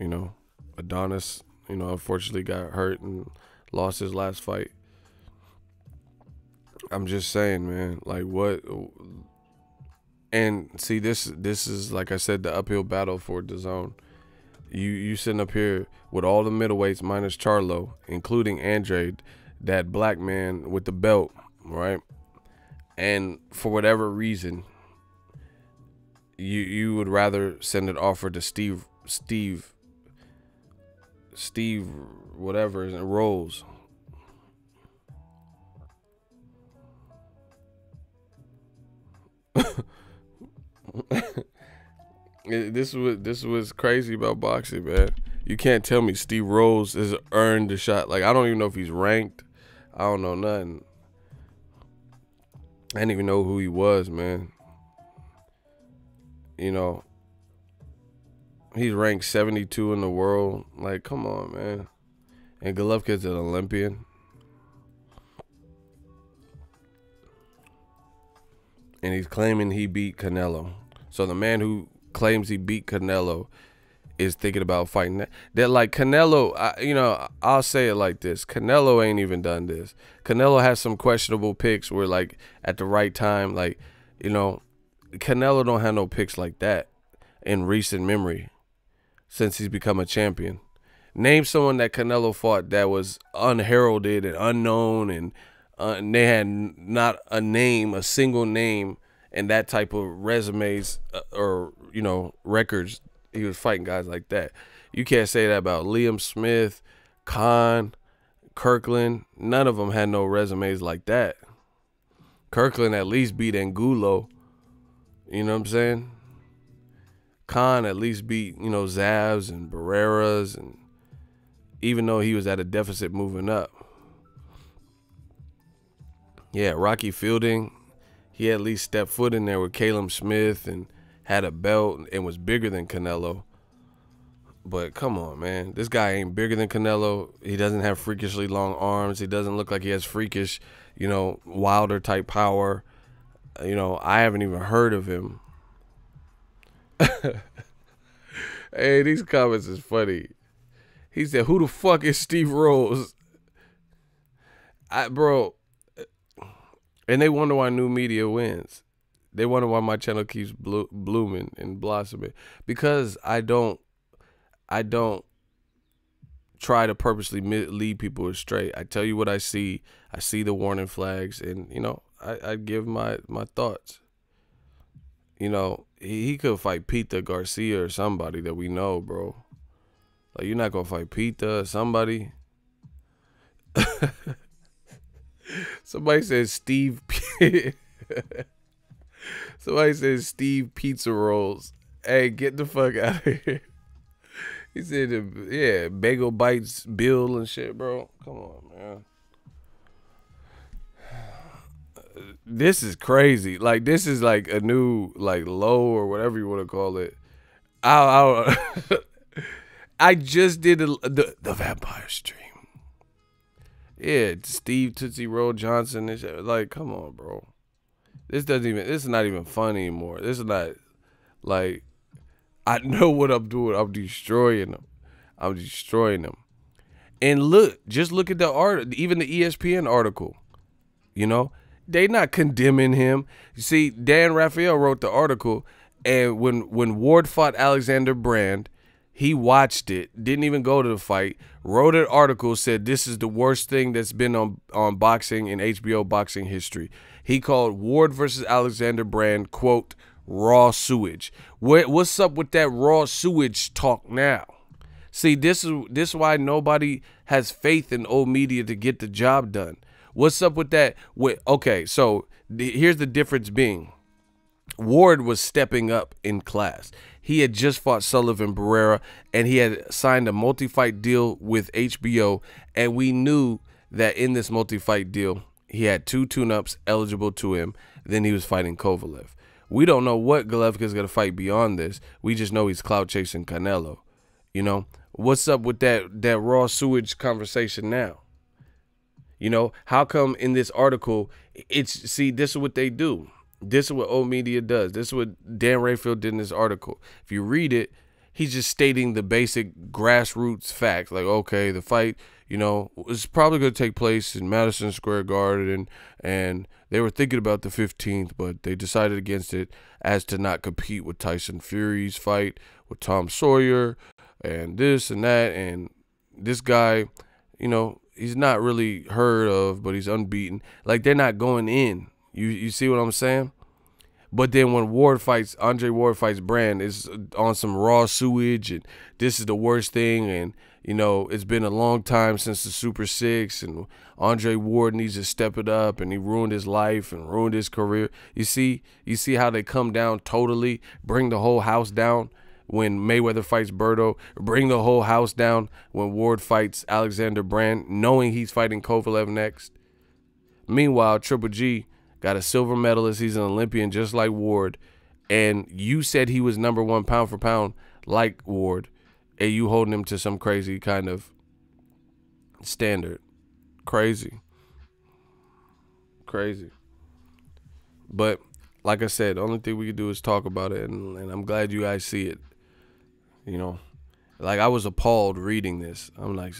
S1: you know, Adonis, you know, unfortunately got hurt and lost his last fight. I'm just saying, man, like, what? And see, this is, like I said, the uphill battle for DAZN. You sitting up here with all the middleweights minus Charlo, including Andrade, that black man with the belt, right? And for whatever reason, you would rather send an offer to Steve whatever is Rolls. This was crazy about boxing, man. You can't tell me Steve Rolls has earned the shot. Like, I don't even know if he's ranked. I don't know nothing. I didn't even know who he was, man. You know, he's ranked 72 in the world. Like, come on, man. And Golovkin's an Olympian. And he's claiming he beat Canelo. So the man who claims he beat Canelo is thinking about fighting that. They're like, Canelo, you know, I'll say it like this. Canelo ain't even done this. Canelo has some questionable picks where, like, at the right time, like, you know, Canelo don't have no picks like that in recent memory since he's become a champion. Name someone that Canelo fought that was unheralded and unknown, and they had not a name, a single name, and that type of resumes or, you know, records. He was fighting guys like that. You can't say that about Liam Smith, Khan, Kirkland. None of them had no resumes like that. Kirkland at least beat Angulo. You know what I'm saying? Khan at least beat, you know, Zavs and Barreras, and even though he was at a deficit moving up. Yeah, Rocky Fielding, he at least stepped foot in there with Caleb Smith and had a belt and was bigger than Canelo. But come on, man. This guy ain't bigger than Canelo. He doesn't have freakishly long arms. He doesn't look like he has freakish, you know, Wilder type power. You know, I haven't even heard of him. Hey, these comments is funny. He said, who the fuck is Steve Rolls? Bro, and they wonder why new media wins. They wonder why my channel keeps blooming and blossoming. Because I don't try to purposely lead people astray. I tell you what I see. I see the warning flags, and, you know, I give my thoughts. You know, he could fight Pita Garcia or somebody that we know, bro. Like, you're not going to fight Pita or somebody. Somebody says Steve. Somebody says Steve Pizza Rolls. Hey, get the fuck out of here. He said, yeah, Bagel Bites Bill and shit, bro. Come on, man. This is crazy. Like, this is like a new, like, low or whatever you want to call it. I I just did the vampire stream. Yeah, Steve Tootsie Roll Johnson and shit. Like, come on, bro. This is not even fun anymore. This is not, like, I know what I'm doing. I'm destroying them. And just look at the art, even the ESPN article. You know, they not condemning him. You see, Dan Raphael wrote the article, and when Ward fought Alexander Brand, he watched it, didn't even go to the fight, wrote an article, said this is the worst thing that's been on boxing in HBO boxing history. He called Ward versus Alexander Brand, quote, raw sewage. What's up with that raw sewage talk now? See, this is why nobody has faith in old media to get the job done. What's up with that? Okay, so here's the difference being. Ward was stepping up in class. He had just fought Sullivan Barrera, and he had signed a multi-fight deal with HBO, and we knew that in this multi-fight deal, he had 2 tune-ups eligible to him. Then he was fighting Kovalev. We don't know what Golovkin is going to fight beyond this. We just know he's clout chasing Canelo. You know, what's up with that raw sewage conversation now? You know, how come in this article, see, this is what they do. This is what old media does. This is what Dan Rayfield did in this article. If you read it, he's just stating the basic grassroots facts. Like, okay, the fight, you know, was probably going to take place in Madison Square Garden, and they were thinking about the 15th, but they decided against it as to not compete with Tyson Fury's fight with Tom Sawyer and this and that. And this guy, you know, he's not really heard of, but he's unbeaten. Like, they're not going in. You see what I'm saying? But then when Andre Ward fights Brand, it's on some raw sewage, and this is the worst thing, and, you know, it's been a long time since the Super 6, and Andre Ward needs to step it up, and he ruined his life and ruined his career. You see how they come down totally, bring the whole house down when Mayweather fights Berto, bring the whole house down when Ward fights Alexander Brand, knowing he's fighting Kovalev next. Meanwhile, Triple G got a silver medalist. He's an Olympian just like Ward. And you said he was number 1 pound for pound like Ward. And you holding him to some crazy kind of standard. Crazy. But like I said, the only thing we can do is talk about it. And I'm glad you guys see it. You know, like, I was appalled reading this. I'm like,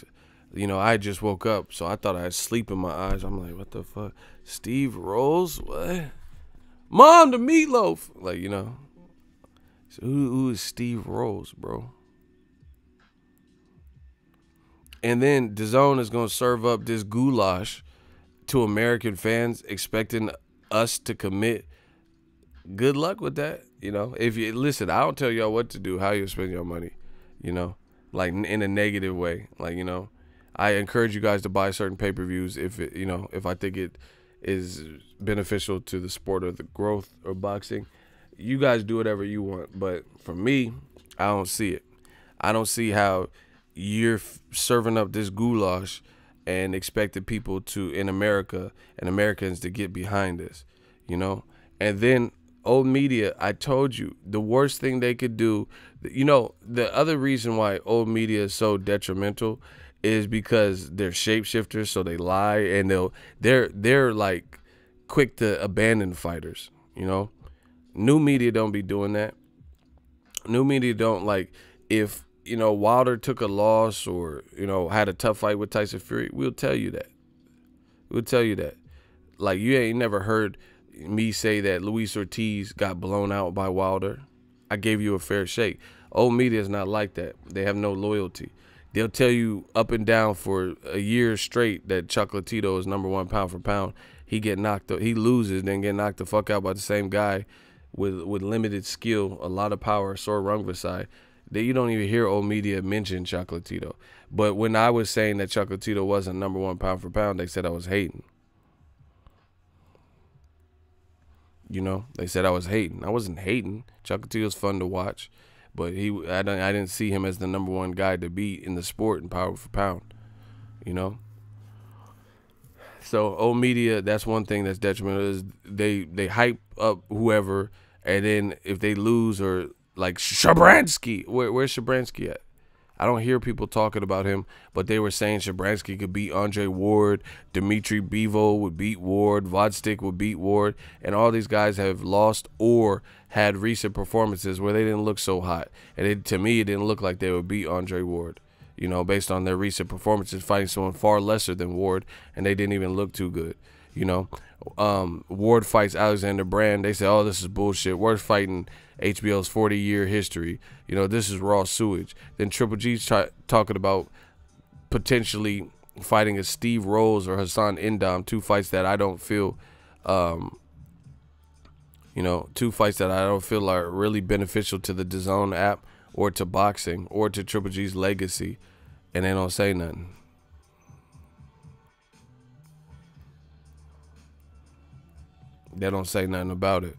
S1: you know, I just woke up, so I thought I had sleep in my eyes. I'm like, what the fuck? Steve Rolls? What? Mom, the meatloaf. Like, you know. So who is Steve Rolls, bro? And then DAZN is going to serve up this goulash to American fans, expecting us to commit. Good luck with that. You know, if you listen, I don't tell y'all what to do, how you spend your money, you know, like in a negative way. Like, you know, I encourage you guys to buy certain pay-per-views if it, you know, if I think it is beneficial to the sport or the growth of boxing. You guys do whatever you want, but for me, I don't see it. I don't see how you're serving up this goulash and expecting people to, in America, and Americans to get behind this, you know. And then old media, I told you, the worst thing they could do, you know, the other reason why old media is so detrimental is because they're shapeshifters, so they lie, and they're like quick to abandon fighters, you know. New media don't be doing that. New media don't, like, if, you know, Wilder took a loss or, you know, had a tough fight with Tyson Fury, we'll tell you that. We'll tell you that. Like, you ain't never heard me say that Luis Ortiz got blown out by Wilder. I gave you a fair shake. Old media is not like that. They have no loyalty. They'll tell you up and down for a year straight that Chocolatito is number 1 pound for pound. He loses, then get knocked the fuck out by the same guy with limited skill, a lot of power, Sor Rungvisai. That you don't even hear old media mention Chocolatito. But when I was saying that Chocolatito wasn't number 1 pound for pound, they said I was hating. You know, they said I was hating. I wasn't hating. Chocolatito's fun to watch, but I didn't see him as the number 1 guy to beat in the sport in pound for pound. You know, So old media, that's one thing that's detrimental is they hype up whoever, and then if they lose or like Shabransky, where's Shabransky at? I don't hear people talking about him, but they were saying Shabransky could beat Andre Ward, Dimitri Bivol would beat Ward, Vodstick would beat Ward, and all these guys have lost or had recent performances where they didn't look so hot. And to me, it didn't look like they would beat Andre Ward, you know, based on their recent performances fighting someone far lesser than Ward, and they didn't even look too good, you know. Ward fights Alexander Brand. They say, oh, this is bullshit. Ward's fighting HBO's 40-year history. You know, this is raw sewage. Then Triple G's talking about potentially fighting a Steve Rolls or Hassan Indam, two fights that I don't feel, you know, two fights that I don't feel are really beneficial to the DAZN app or to boxing or to Triple G's legacy, and they don't say nothing. They don't say nothing about it.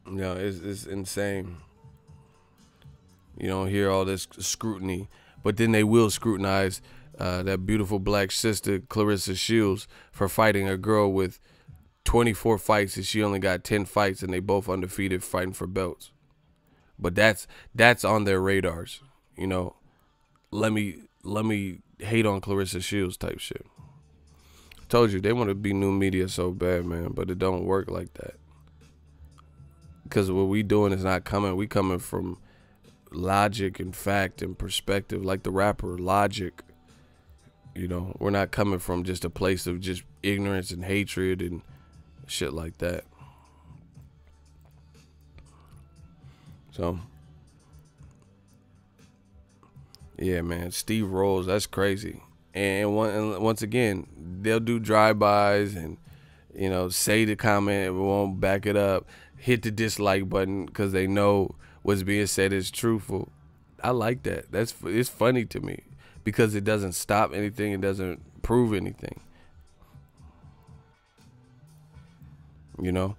S1: You know, it's insane. You don't hear all this scrutiny, but then they will scrutinize that beautiful black sister Clarissa Shields for fighting a girl with 24 fights and she only got 10 fights, and they both undefeated fighting for belts. But that's on their radars. You know, let me hate on Clarissa Shields type shit. Told you they want to be new media so bad, man, but it don't work like that. Because what we doing is not coming. We coming from logic and fact and perspective, like the rapper Logic. You know, we're not coming from just a place of just ignorance and hatred and shit like that. So, yeah, man, Steve Rolls, that's crazy. And once again, they'll do drive-bys and, you know, say the comment, but won't back it up. Hit the dislike button because they know what's being said is truthful. I like that. It's funny to me because it doesn't stop anything. It doesn't prove anything. You know?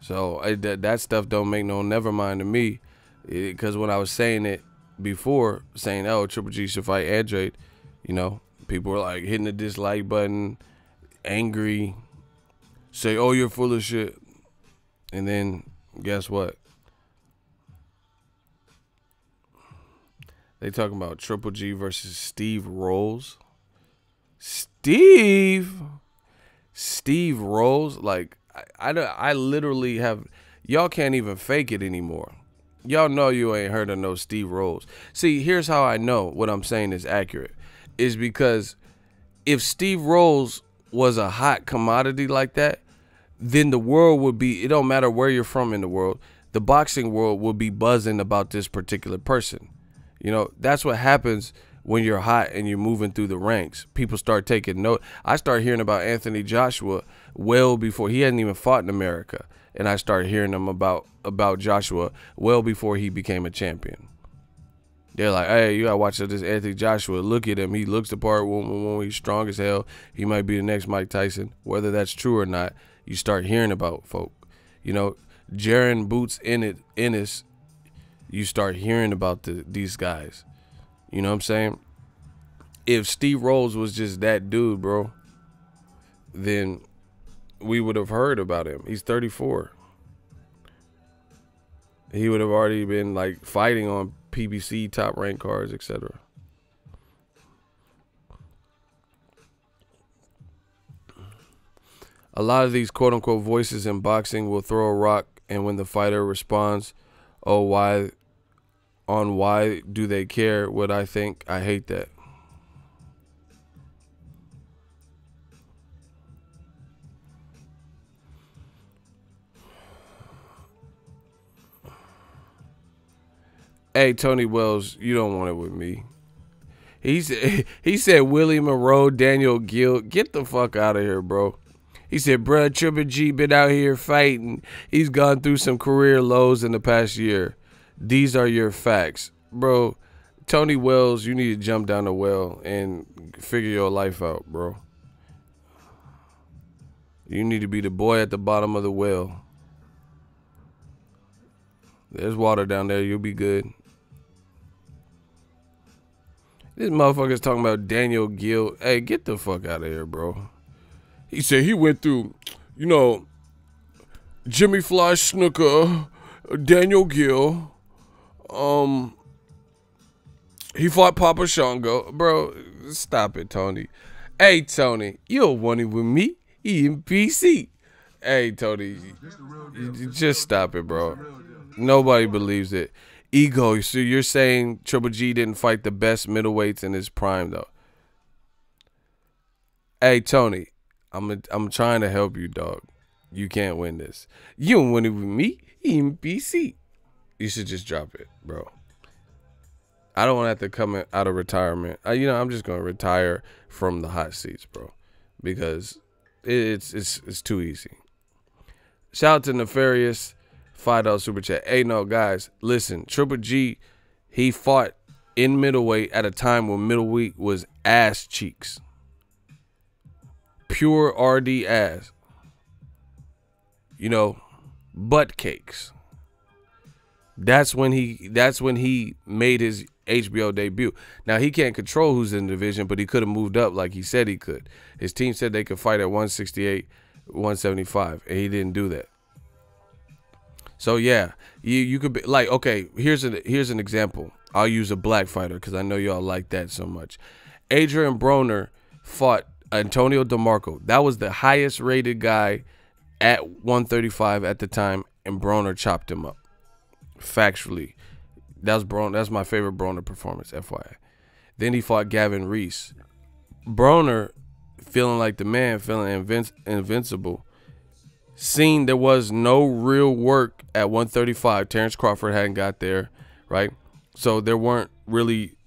S1: So that stuff don't make no never mind to me, because when I was saying it before, saying, oh, Triple G should fight Andrade, you know, people were like hitting the dislike button, angry, say, oh, you're full of shit. And then guess what? They talking about Triple G versus Steve Rolls. Steve Rolls, like, I literally have, y'all can't even fake it anymore. Y'all know you ain't heard of no Steve Rolls. See, here's how I know what I'm saying is accurate. Is because if Steve Rolls was a hot commodity like that, then the world would be, it don't matter where you're from in the world, the boxing world will be buzzing about this particular person. You know, that's what happens when you're hot and you're moving through the ranks. People start taking note. I started hearing about Anthony Joshua well before, he hadn't even fought in America. And I started hearing them about Joshua well before he became a champion. They're like, hey, you gotta watch this Anthony Joshua. Look at him. He looks the part when he's strong as hell. He might be the next Mike Tyson. Whether that's true or not, you start hearing about folk. You know, Jaron Boots Ennis, you start hearing about these guys. You know what I'm saying? If Steve Rolls was just that dude, bro, then we would have heard about him. He's 34. He would have already been like fighting on PBC top rank cards, etc. A lot of these quote unquote voices in boxing will throw a rock, and when the fighter responds, oh, why do they care what I think? I hate that. Hey, Tony Wells, you don't want it with me. He said Willie Monroe, Daniel Gill, get the fuck out of here, bro. He said, bruh, Triple G been out here fighting. He's gone through some career lows in the past year. These are your facts. Bro, Tony Wells, you need to jump down the well and figure your life out, bro. You need to be the boy at the bottom of the well. There's water down there. You'll be good. This motherfucker's talking about Daniel Gill. Hey, get the fuck out of here, bro. He said he went through, you know, Jimmy Fly Snuka, Daniel Gill. He fought Papa Shango. Bro, stop it, Tony. Hey, Tony, you don't want it with me. Eating PC. Hey, Tony, just stop it, bro. Nobody believes it. Ego. So you're saying Triple G didn't fight the best middleweights in his prime, though? Hey, Tony, I'm trying to help you, dog. You can't win this. You don't win it with me. Eating PC. You should just drop it, bro. I don't want to have to come out of retirement. I'm just gonna retire from the hot seats, bro, because it's too easy. Shout out to Nefarious, $5 super chat. Hey, no, guys, listen. Triple G, he fought in middleweight at a time when middleweight was ass cheeks, pure RD ass. Butt cakes. That's when he made his HBO debut. Now, he can't control who's in the division, but he could have moved up like he said he could. His team said they could fight at 168, 175, and he didn't do that. So yeah, you could be like, okay, here's an example. I'll use a black fighter because I know y'all like that so much. Adrian Broner fought Antonio DeMarco. That was the highest rated guy at 135 at the time, and Broner chopped him up. Factually, that's my favorite Broner performance, FYI. Then he fought Gavin Reese. Broner, feeling like the man, feeling invincible, seen there was no real work at 135. Terrence Crawford hadn't got there, right? So there weren't really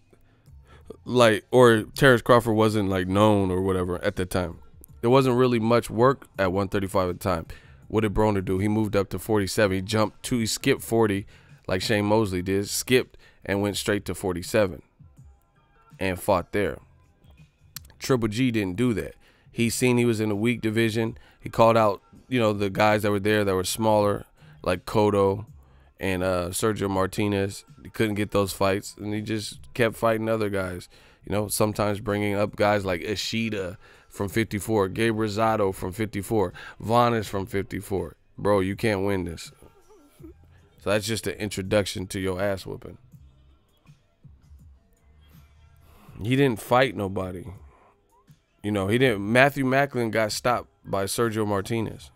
S1: or Terrence Crawford wasn't known or whatever at the time. There wasn't really much work at 135 at the time. What did Broner do? He moved up to 47. He skipped 40 like Shane Mosley did, skipped and went straight to 47 and fought there. Triple G didn't do that. He seen he was in a weak division. He called out, the guys that were there that were smaller, like Cotto and Sergio Martinez. He couldn't get those fights, and he just kept fighting other guys. Sometimes bringing up guys like Ishida from 54, Gabe Rosado from 54, Vanes from 54. Bro, you can't win this. So that's just an introduction to your ass whooping. He didn't fight nobody. He didn't. Matthew Macklin got stopped by Sergio Martinez.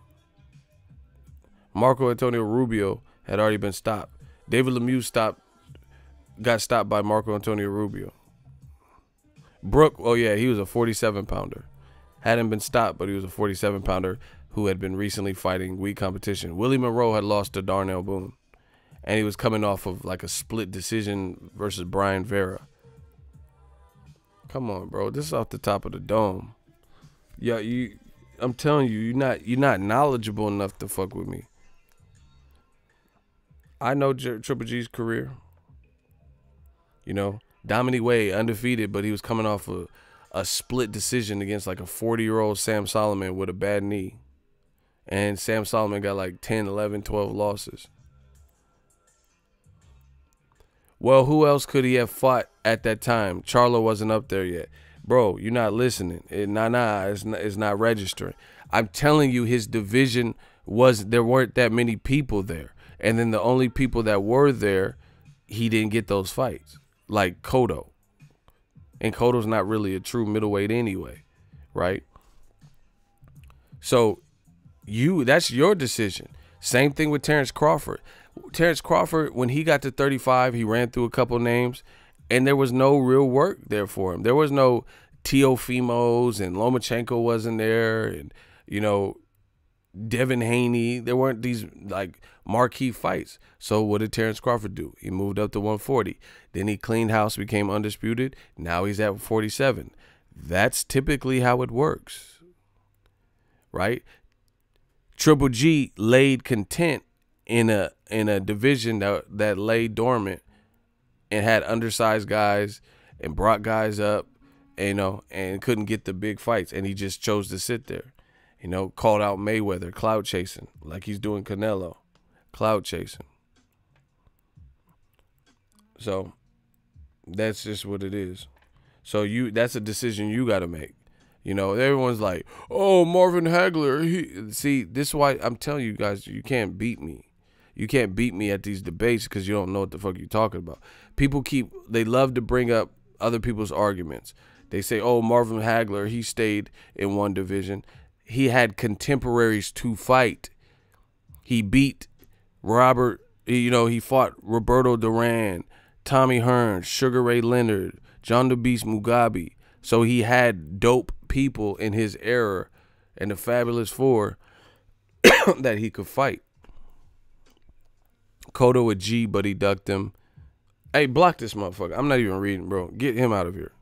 S1: Marco Antonio Rubio had already been stopped. David Lemieux got stopped by Marco Antonio Rubio. Brooke, oh yeah, he was a 47-pounder. Hadn't been stopped, but he was a 47-pounder who had been recently fighting weak competition. Willie Monroe had lost to Darnell Boone, and he was coming off of a split decision versus Brian Vera. Come on, bro. This is off the top of the dome. Yeah, I'm telling you, you're not knowledgeable enough to fuck with me. I know Triple G's career. Dominique Wade, undefeated, but he was coming off a split decision against a 40-year-old Sam Solomon with a bad knee. And Sam Solomon got 10, 11, 12 losses. Well, who else could he have fought at that time? Charlo wasn't up there yet. Bro, you're not listening. It's not registering. I'm telling you, his division there weren't that many people there. And then the only people that were there, he didn't get those fights. Like Cotto. And Cotto's not really a true middleweight anyway, right? So that's your decision. Same thing with Terrence Crawford. Terrence Crawford, when he got to 35, he ran through a couple names, and there was no real work there for him. There was no Teofimos, and Lomachenko wasn't there, and, Devin Haney. There weren't these, marquee fights. So what did Terrence Crawford do? He moved up to 140. Then he cleaned house, became undisputed. Now he's at 47. That's typically how it works, right? Triple G laid content in a division that lay dormant and had undersized guys and brought guys up, and couldn't get the big fights, and he just chose to sit there. Called out Mayweather, clout chasing, like he's doing Canelo, clout chasing. So that's just what it is. So that's a decision you got to make. You know, everyone's like, oh, Marvin Hagler. See, this is why I'm telling you guys, you can't beat me. You can't beat me at these debates because you don't know what the fuck you're talking about. People they love to bring up other people's arguments. They say, oh, Marvin Hagler, he stayed in one division. He had contemporaries to fight. He beat Robert, he fought Roberto Duran, Tommy Hearns, Sugar Ray Leonard, John the Beast Mugabe. So he had dope people in his era and the Fabulous Four that he could fight. Cotto a G, but he ducked him. Hey, block this motherfucker. I'm not even reading, bro. Get him out of here.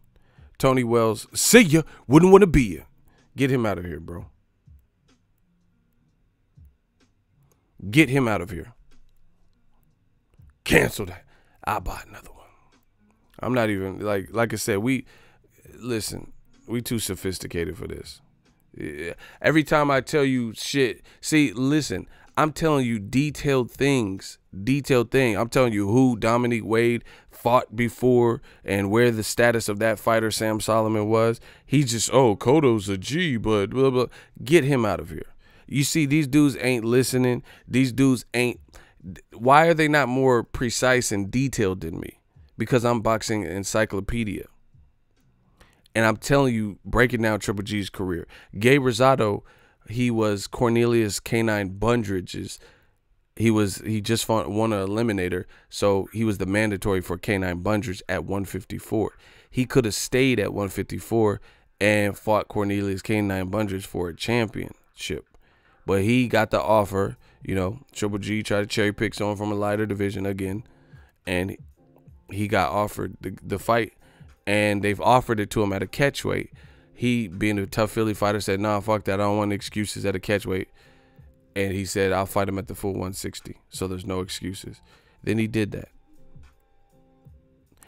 S1: Tony Wells, see ya, wouldn't want to be ya. Get him out of here, bro. Get him out of here. Cancel that. I'll buy another one. I'm not even, like I said, we too sophisticated for this. Yeah. Every time I tell you shit, see, listen, I'm telling you detailed things. I'm telling you who Dominique Wade fought before and where the status of that fighter, Sam Solomon, was. He's just, Cotto's a G, but blah, blah. Get him out of here. You see, these dudes ain't listening. These dudes ain't. Why are they not more precise and detailed than me? Because I'm boxing encyclopedia. And I'm telling you, breaking down Triple G's career. Gabe Rosado, he was Cornelius Canine Bundridge's. He just won an eliminator, so he was the mandatory for Canine Bundridge at 154. He could have stayed at 154 and fought Cornelius Canine Bundridge for a championship. But he got the offer, Triple G tried to cherry pick someone from a lighter division again, and he got offered the fight, and they've offered it to him at a catchweight. He, being a tough Philly fighter, said, nah, fuck that. I don't want excuses at a catchweight. And he said, I'll fight him at the full 160. So there's no excuses. Then he did that.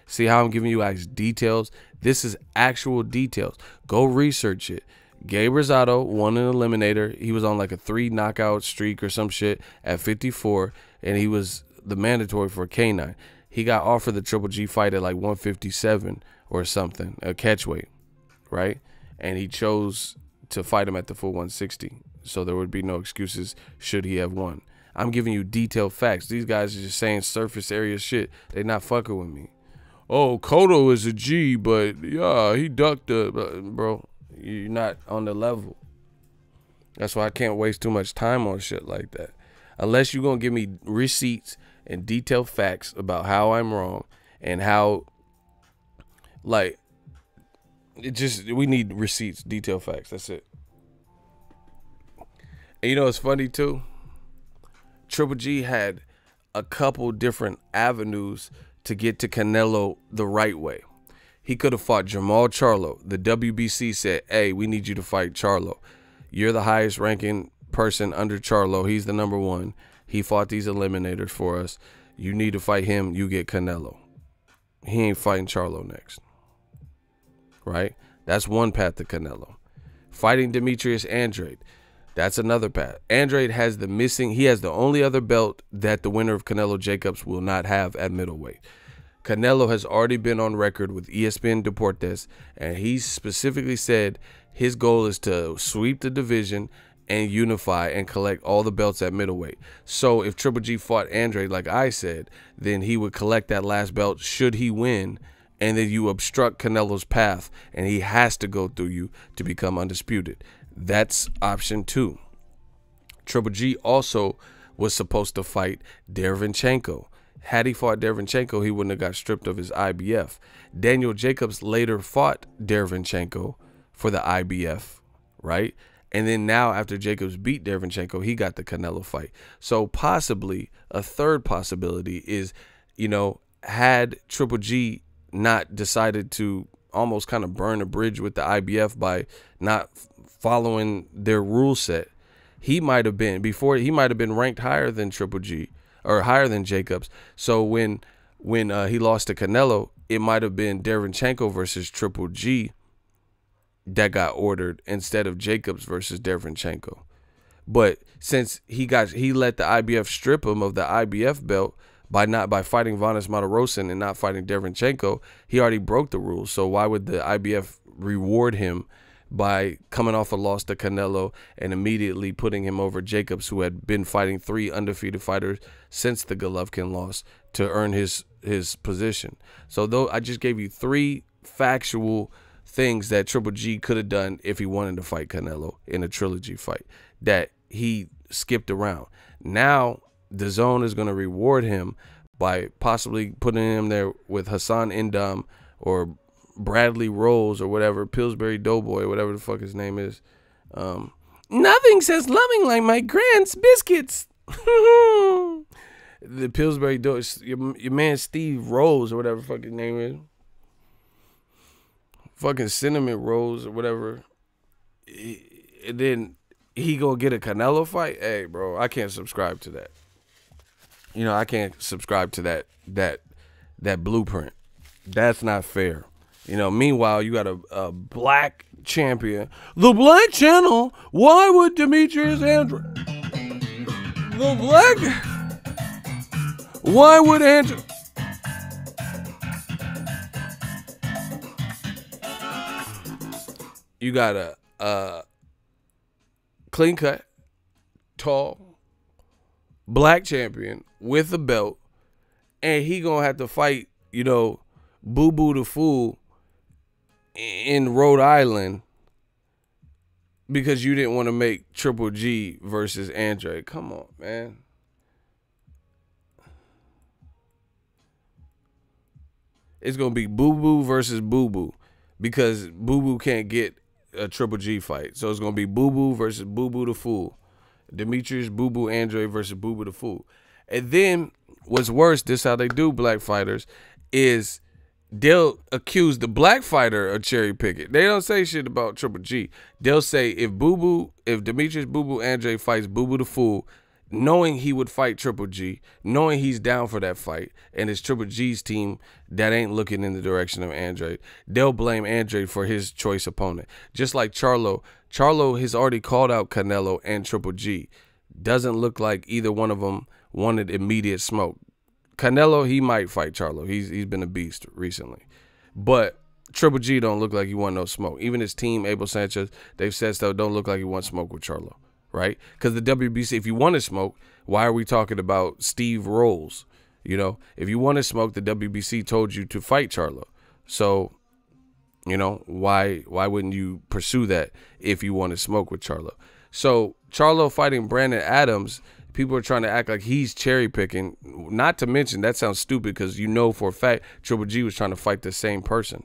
S1: See how I'm giving you guys details? This is actual details. Go research it. Gabe Rosado won an eliminator. He was on like a 3 knockout streak or some shit at 54. And he was the mandatory for K9. He got offered the Triple G fight at like 157 or something, a catchweight, right? And he chose to fight him at the full 160. So there would be no excuses should he have won. I'm giving you detailed facts. These guys are just saying surface area shit. They're not fucking with me. Oh, Cotto is a G, but yeah, he ducked bro, you're not on the level. That's why I can't waste too much time on shit like that. Unless you're going to give me receipts and detailed facts about how I'm wrong and how, we need receipts, detailed facts. That's it. And it's funny too? Triple G had a couple different avenues to get to Canelo the right way. He could have fought Jamal Charlo. The WBC said, hey, we need you to fight Charlo. You're the highest ranking person under Charlo. He's the number 1. He fought these eliminators for us. You need to fight him. You get Canelo. He ain't fighting Charlo next. Right? That's one path to Canelo. Fighting Demetrius Andrade. That's another path. Andrade has he has the only other belt that the winner of Canelo Jacobs will not have at middleweight. Canelo has already been on record with ESPN Deportes, and he specifically said his goal is to sweep the division and unify and collect all the belts at middleweight. So if Triple G fought Andrade, like I said, then he would collect that last belt should he win, and then you obstruct Canelo's path, and he has to go through you to become undisputed. That's option 2. Triple G also was supposed to fight Derevyanchenko. Had he fought Derevyanchenko, he wouldn't have got stripped of his IBF. Daniel Jacobs later fought Derevyanchenko for the IBF, right? And then now after Jacobs beat Derevyanchenko, he got the Canelo fight. So possibly a third possibility is, had Triple G not decided to almost kind of burn a bridge with the IBF by not following their rule set, he might have been ranked higher than Triple G or higher than Jacobs. So when he lost to Canelo, it might have been Derevyanchenko versus Triple G that got ordered instead of Jacobs versus Derevyanchenko. But since he let the IBF strip him of the IBF belt by fighting Vanes Martirosyan and not fighting Derevyanchenko, he already broke the rules. So why would the IBF reward him by coming off a loss to Canelo and immediately putting him over Jacobs, who had been fighting 3 undefeated fighters since the Golovkin loss to earn his position? So though I just gave you 3 factual things that Triple G could have done if he wanted to fight Canelo in a trilogy fight that he skipped around. Now DAZN is going to reward him by possibly putting him there with Hassan Indam or Bradley Rolls or whatever, Pillsbury Doughboy, whatever the fuck his name is. Nothing says loving like my grand's biscuits. The Pillsbury Doughboy, your man Steve Rolls or whatever the fuck his name is. Fucking cinnamon rolls or whatever. And then he gonna get a Canelo fight? Hey, bro, I can't subscribe to that. You know, I can't subscribe to that blueprint. That's not fair. You know, meanwhile, you got a black champion. The Black Channel. Why would Demetrius Andrew? The Black. Why would Andrew? You got a clean cut, tall, black champion with a belt, and he gonna have to fight, you know, Boo Boo the Fool in Rhode Island because you didn't want to make Triple G versus Andre. Come on, man. It's gonna be Boo Boo versus Boo Boo because Boo Boo can't get a Triple G fight. So it's gonna be Boo Boo versus Boo Boo the Fool. Demetrius Boo Boo Andre versus Boo Boo the Fool. And then what's worse, this how they do black fighters, is they'll accuse the black fighter of cherry picking. They don't say shit about Triple G. They'll say if Demetrius Boo Boo Andre fights Boo Boo the Fool, knowing he would fight Triple G, knowing he's down for that fight, and it's Triple G's team that ain't looking in the direction of Andre, they'll blame Andre for his choice opponent. Just like Charlo. Charlo has already called out Canelo and Triple G. Doesn't look like either one of them wanted immediate smoke. Canelo, he might fight Charlo. He's been a beast recently. But Triple G don't look like he want no smoke. Even his team, Abel Sanchez, they've said stuff, don't look like he wants smoke with Charlo. Right? Because the WBC, if you want to smoke, why are we talking about Steve Rolls? You know, if you want to smoke, the WBC told you to fight Charlo. So, you know, why wouldn't you pursue that if you want to smoke with Charlo? So Charlo fighting Brandon Adams, people are trying to act like he's cherry picking. Not to mention, that sounds stupid because you know for a fact Triple G was trying to fight the same person.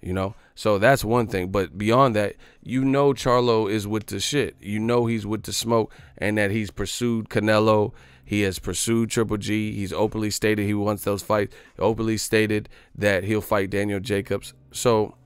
S1: You know, so that's one thing. But beyond that, you know Charlo is with the shit. You know he's with the smoke and that he's pursued Canelo. He has pursued Triple G. He's openly stated he wants those fights. Openly stated that he'll fight Daniel Jacobs. So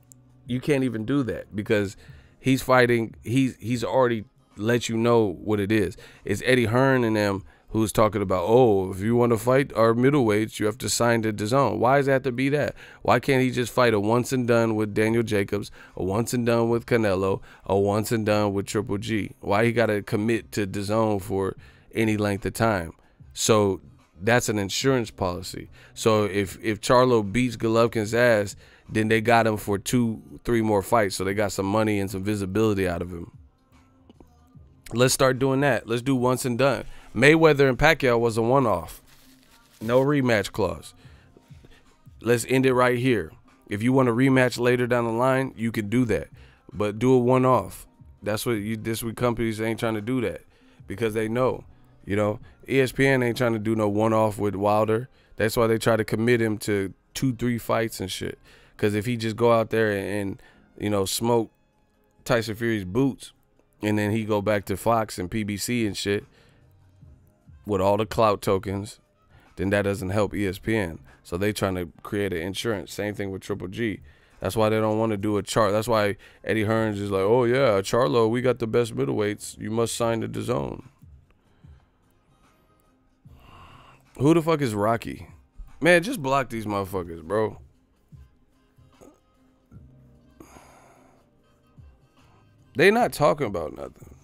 S1: you can't even do that because he's fighting. He's already let you know what it is. It's Eddie Hearn and them who's talking about, oh, if you want to fight our middleweights, you have to sign to DAZN. Why does it have to be that? Why can't he just fight a once and done with Daniel Jacobs, a once and done with Canelo, a once and done with Triple G? Why he got to commit to DAZN for any length of time? So that's an insurance policy. So if Charlo beats Golovkin's ass, then they got him for 2-3 more fights. So they got some money and some visibility out of him. Let's start doing that. Let's do once and done. Mayweather and Pacquiao was a one-off. No rematch clause. Let's end it right here. If you want a rematch later down the line, you can do that. But do a one-off. That's what this week companies ain't trying to do that. Because they know. You know, ESPN ain't trying to do no one-off with Wilder. That's why they try to commit him to 2-3 fights and shit. Because if he just go out there and you know, smoke Tyson Fury's boots, and then he go back to Fox and PBC and shit with all the clout tokens, then that doesn't help ESPN. So they trying to create an insurance. Same thing with Triple G. That's why they don't want to do a chart. That's why Eddie Hearns is like, oh, yeah, Charlo, we got the best middleweights. You must sign to DAZN. Who the fuck is Rocky? Man, just block these motherfuckers, bro. They not talking about nothing.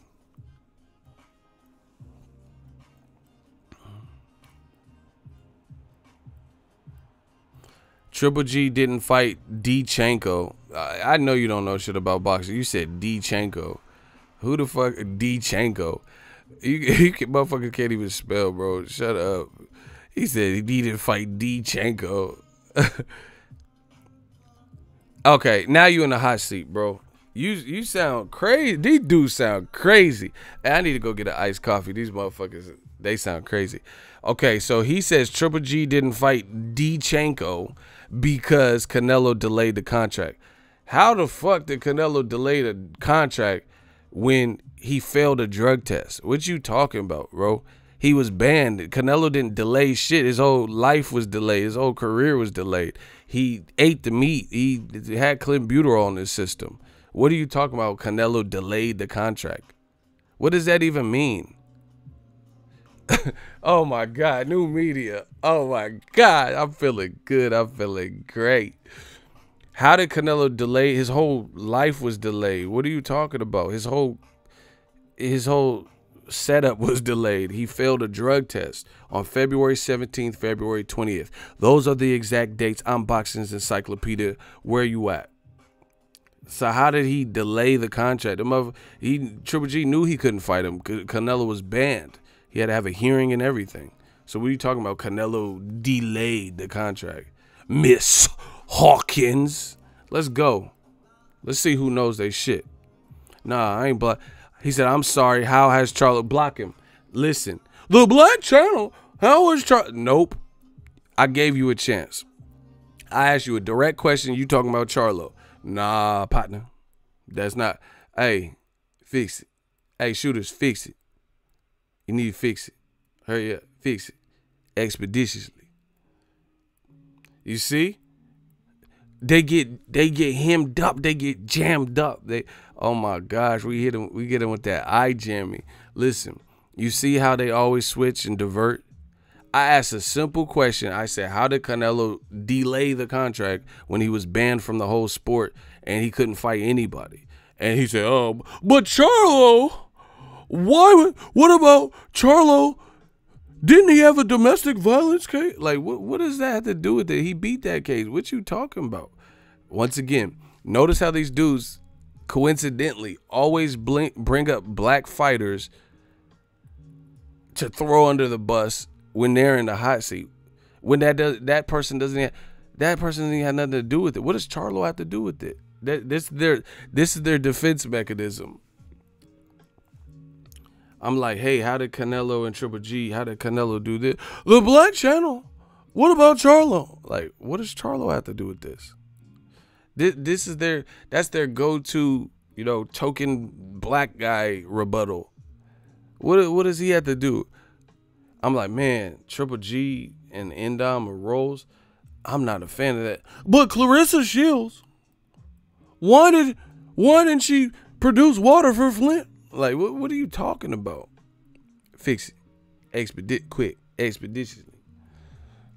S1: Triple G didn't fight Dechenko. I know you don't know shit about boxing. You said Dechenko. Who the fuck Dechenko? You motherfucker can't even spell, bro. Shut up. He said he didn't fight Dechenko. Okay, now you in the hot seat, bro. You sound crazy. These dudes sound crazy. I need to go get an iced coffee. These motherfuckers, they sound crazy. Okay, so he says Triple G didn't fight Dechenko because Canelo delayed the contract. How the fuck did Canelo delay the contract when he failed a drug test? What you talking about, bro? He was banned. Canelo didn't delay shit. His whole life was delayed. His whole career was delayed. He ate the meat. He had clenbuterol in his system. What are you talking about? Canelo delayed the contract. What does that even mean? Oh my God, new media. Oh my God, I'm feeling good. I'm feeling great. How did Canelo delay? His whole life was delayed. What are you talking about? His whole setup was delayed. He failed a drug test on February 17th, February 20th. Those are the exact dates. I'm Boxing's Encyclopedia. Where you at? So how did he delay the contract? Triple G knew he couldn't fight him. Canelo was banned. He had to have a hearing and everything. So what are you talking about? Canelo delayed the contract. Miss Hawkins. Let's go. Let's see who knows they shit. Nah, I ain't block. He said, I'm sorry. How has Charlo block him? Listen, the Black Channel. How was Charlo? Nope. I gave you a chance. I asked you a direct question. You talking about Charlo. Nah, partner. That's not. Hey, fix it. Hey, shooters, fix it. You need to fix it. Hurry up. Fix it. Expeditiously. You see? They get hemmed up. They get jammed up. Oh my gosh, we get them with that eye jamming. Listen, you see how they always switch and divert? I asked a simple question. I said, how did Canelo delay the contract when he was banned from the whole sport and he couldn't fight anybody? And he said, oh, but Charlo, what about Charlo? Didn't he have a domestic violence case? Like, what does that have to do with it? He beat that case. What you talking about? Once again, notice how these dudes coincidentally always bring up black fighters to throw under the bus when they're in the hot seat. When that person doesn't have nothing to do with it. What does Charlo have to do with it? This is their defense mechanism. I'm like, hey, how did Canelo and Triple G, how did Canelo do this? The Black Channel. What about Charlo? Like, what does Charlo have to do with this? That's their go-to, token black guy rebuttal. What does he have to do? I'm like, man, Triple G and Endom or Rose, I'm not a fan of that. But Clarissa Shields, why didn't she produce water for Flint? Like, what are you talking about? Fix it. Quick. Expeditiously.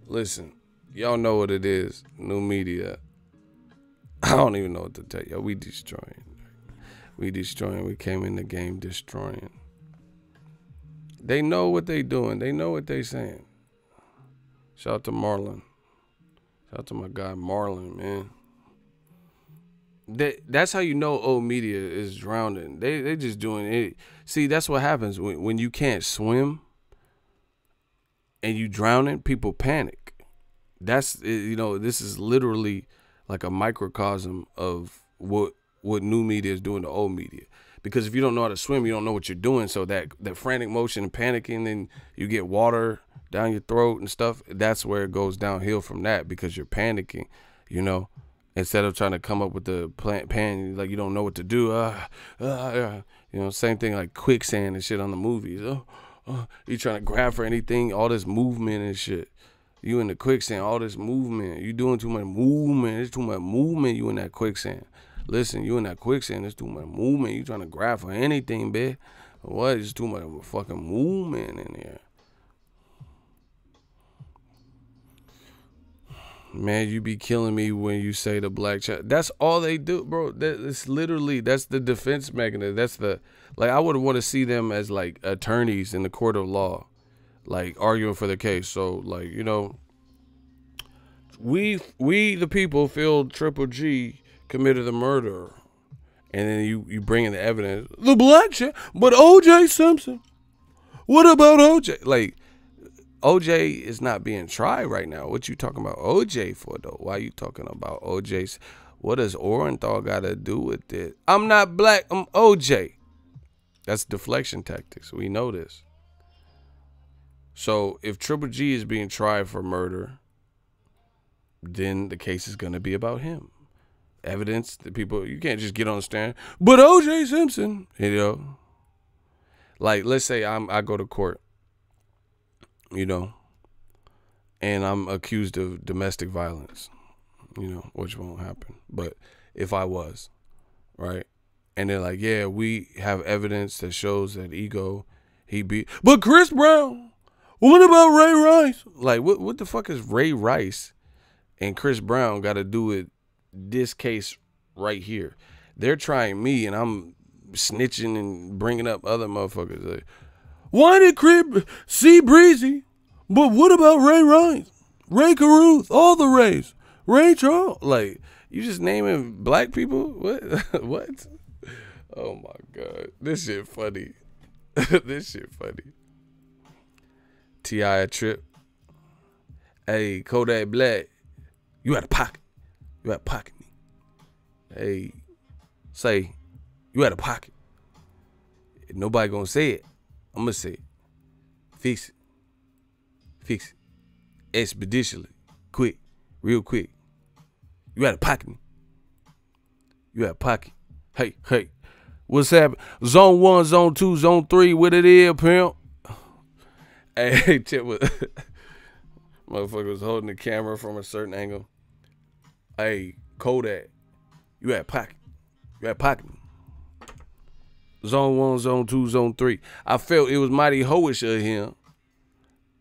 S1: Listen, y'all know what it is. New media. I don't even know what to tell y'all. We destroying. We came in the game destroying. They know what they doing. They know what they saying. Shout out to Marlon. Shout out to my guy Marlon, man. That's how you know old media is drowning. They just doing it. See, that's what happens when you can't swim and you drowning. People panic. This is literally like a microcosm of what new media is doing to old media. Because if you don't know how to swim, you don't know what you're doing. So that frantic motion and panicking, and you get water down your throat and stuff. That's where it goes downhill from that, because you're panicking. Instead of trying to come up with the plan, like you don't know what to do. Same thing like quicksand and shit on the movies. You trying to grab for anything, all this movement and shit. You in the quicksand, all this movement. You doing too much movement. There's too much movement. You in that quicksand. Listen, you in that quicksand. There's too much movement. You trying to grab for anything, bitch. What? There's too much fucking movement in there. Man, you be killing me when you say the Black Channel. That's all they do, bro. That's the defense mechanism. I would want to see them as like attorneys in the court of law, like arguing for the case. So we the people feel Triple G committed the murder, and then you bring in the evidence. The black chick, but O.J. Simpson. What about O.J.? Like, O.J. is not being tried right now. What you talking about O.J. for, though? Why you talking about O.J.'s? What does Orenthal got to do with it? I'm not black. I'm O.J. That's deflection tactics. We know this. So if Triple G is being tried for murder, then the case is going to be about him. Evidence, the people, you can't just get on the stand. But O.J. Simpson, you know. Like, let's say I go to court, you know, and I'm accused of domestic violence, you know, which won't happen. But if I was, right? And they're like, yeah, we have evidence that shows that Ego, he beat. But Chris Brown, what about Ray Rice? Like, what the fuck is Ray Rice and Chris Brown got to do with this case right here? They're trying me, and I'm snitching and bringing up other motherfuckers. Like, why did Chris see Breezy? But what about Ray Rice, Ray Caruth, all the Rays, Ray Charles? Like, you just naming black people? What? What? Oh my God, this shit funny. This shit funny. T.I. a trip. Hey, Kodak Black, you out of pocket. You out of pocket me. Hey, say, you out of pocket. If nobody gonna say it, I'm gonna say it. Fix it. Fix it. Expeditiously. Quick. Real quick. You out of pocket me. You out of pocket. Hey, hey. What's happening? Zone 1, Zone 2, Zone 3, what it is, pimp? Hey, Tip was motherfucker was holding the camera from a certain angle. Hey, Kodak, you at pocket. You at pocket. Zone 1, Zone 2, Zone 3. I felt it was mighty hoish of him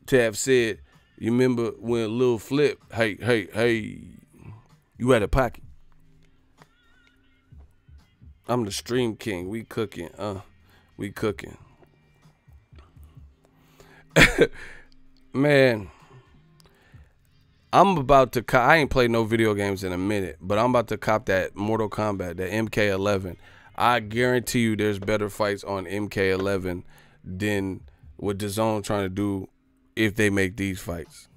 S1: to have said, you remember when Lil Flip, hey, you at a pocket. I'm the stream king. We cooking. We cooking. Man, I'm about to I ain't played no video games in a minute, but I'm about to cop that Mortal Kombat, that MK11. I guarantee you there's better fights on MK11 than what DAZN trying to do if they make these fights.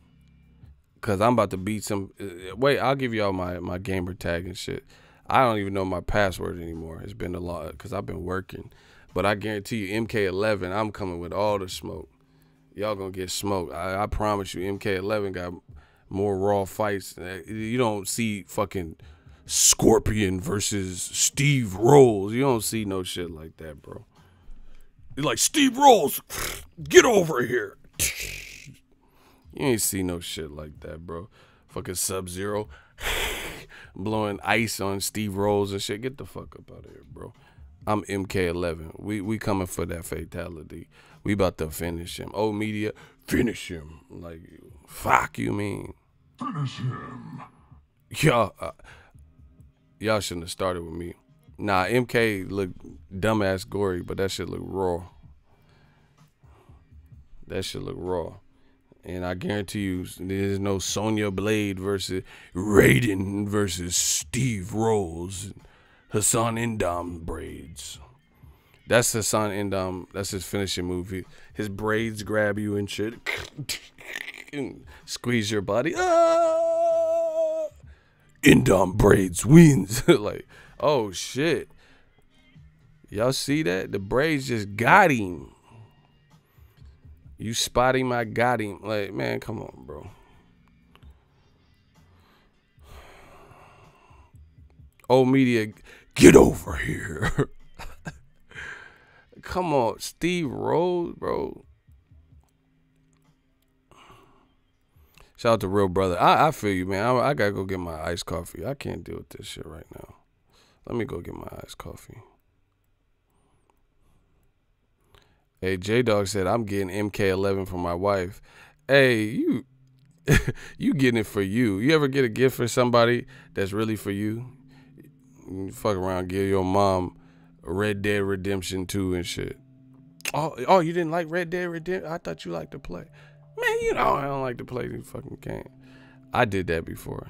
S1: Cause I'm about to beat some. Wait, I'll give y'all my gamer tag and shit. I don't even know my password anymore. It's been a lot because I've been working. But I guarantee you MK11, I'm coming with all the smoke. Y'all gonna get smoked. I promise you, MK11 got more raw fights. You don't see fucking Scorpion versus Steve Rolls. You don't see no shit like that, bro. You're like, Steve Rolls, get over here. You ain't see no shit like that, bro. Fucking Sub-Zero blowing ice on Steve Rolls and shit. Get the fuck up out of here, bro. I'm MK11. We coming for that fatality. We about to finish him. Oh, media, finish him. Like, fuck you mean? Finish him. Y'all shouldn't have started with me. Nah, MK look dumbass gory, but that shit look raw. That shit look raw. And I guarantee you, there's no Sonya Blade versus Raiden versus Steve Rolls, Hassan Endam braids. That's Hassan Endam. That's his finishing move. His braids grab you and shit, and squeeze your body. Ah! Endam braids wins. Like, oh shit. Y'all see that? The braids just got him. You spot him, I got him. Like, man, come on, bro. Old media, get over here. Come on, Steve Rose, bro. Shout out to Real Brother. I feel you, man. I gotta go get my iced coffee. I can't deal with this shit right now. Let me go get my iced coffee. Hey, J-Dog said, I'm getting MK11 for my wife. Hey, you getting it for you. You ever get a gift for somebody that's really for you? You fuck around, give your mom Red Dead Redemption 2 and shit. Oh, you didn't like Red Dead Redemption? I thought you liked to play. Man, you know I don't like to play these fucking games. I did that before.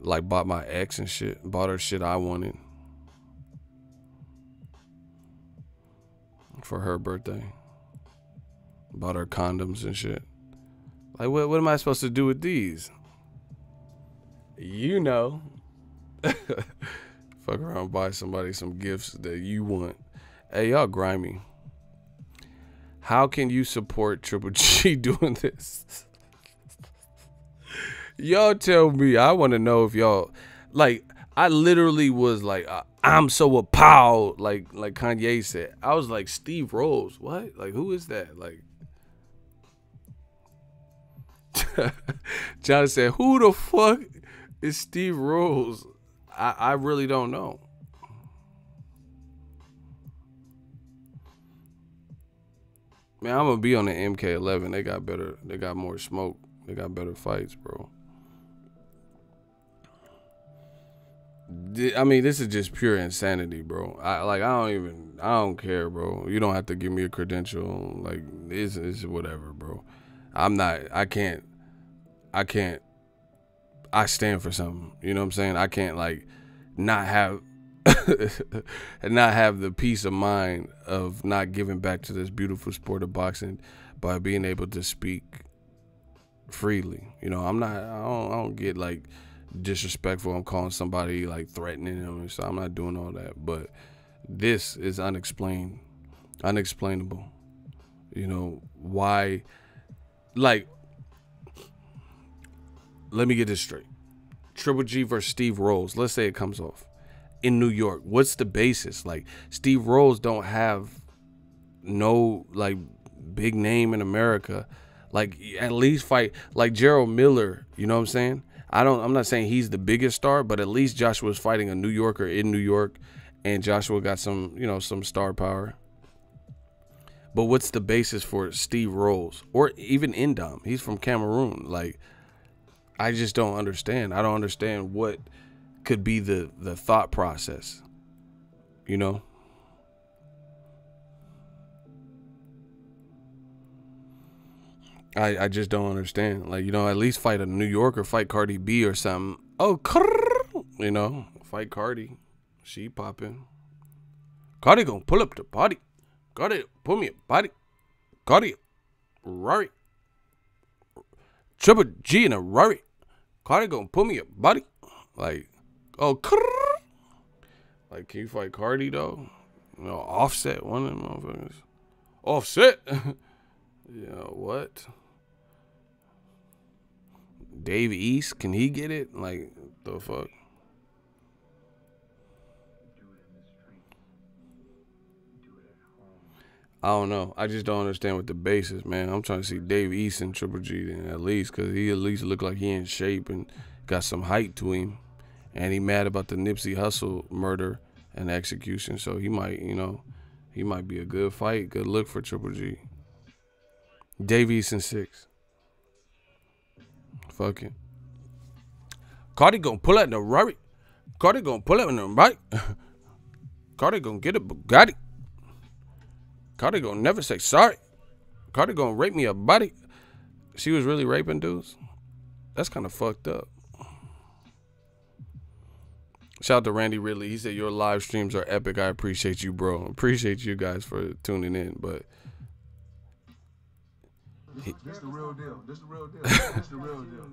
S1: Like bought my ex and shit. Bought her shit I wanted for her birthday. Bought her condoms and shit. Like, what am I supposed to do with these? You know. Fuck around, buy somebody some gifts that you want. Hey, y'all grimy. How can you support Triple G doing this? Y'all tell me. I want to know if y'all, like, I literally was like, I'm so appalled, like Kanye said. I was like, Steve Rose, what? Like, who is that? Like, John said, who the fuck is Steve Rose? I really don't know. Man, I'm gonna be on the MK11. They got more smoke. They got better fights, bro. I mean, this is just pure insanity, bro. I don't care, bro. You don't have to give me a credential. Like, it's whatever, bro. I stand for something. You know what I'm saying? I can't, like, not have not have the peace of mind of not giving back to this beautiful sport of boxing by being able to speak freely. You know, I don't get, like, disrespectful. I'm calling somebody, like, threatening them and stuff. I'm not doing all that. But this is unexplainable. You know, why, like, let me get this straight. Triple G versus Steve Rose. Let's say it comes off in New York. What's the basis? Like, Steve Rose don't have no, like, big name in America. Like, at least fight like Gerald Miller. You know what I'm saying? I'm not saying he's the biggest star, but at least Joshua's fighting a New Yorker in New York, and Joshua got some, you know, some star power. But what's the basis for Steve Rose or even Indom? He's from Cameroon. Like, I just don't understand. I don't understand what could be the thought process, you know? I just don't understand. Like, you know, at least fight a New Yorker, fight Cardi B or something. Oh, you know, fight Cardi. She popping. Cardi gonna pull up the body. Cardi pull me a body. Cardi, Rari. Triple G in a Rari. Cardi gonna pull me a body. Like, oh, like, can you fight Cardi though? You know, Offset, one of them motherfuckers. Offset. Yeah, what? Dave East, can he get it? Like, the fuck? I don't know. I just don't understand what the base is, man. I'm trying to see Dave East and Triple G then, at least, because he at least look like he in shape and got some height to him. And he mad about the Nipsey Hussle murder and execution, so he might, you know, he might be a good fight, good look for Triple G. Dave East in 6. Fuck it. Cardi gonna pull out in the Rari. Cardi gonna pull out in the bike. Cardi gonna get a Bugatti. Cardi gonna never say sorry. Cardi gonna rape me a body. She was really raping dudes? That's kind of fucked up. Shout out to Randy Ridley. He said, your live streams are epic. I appreciate you, bro. Appreciate you guys for tuning in, but
S2: This the real deal. This the real deal. This the real deal.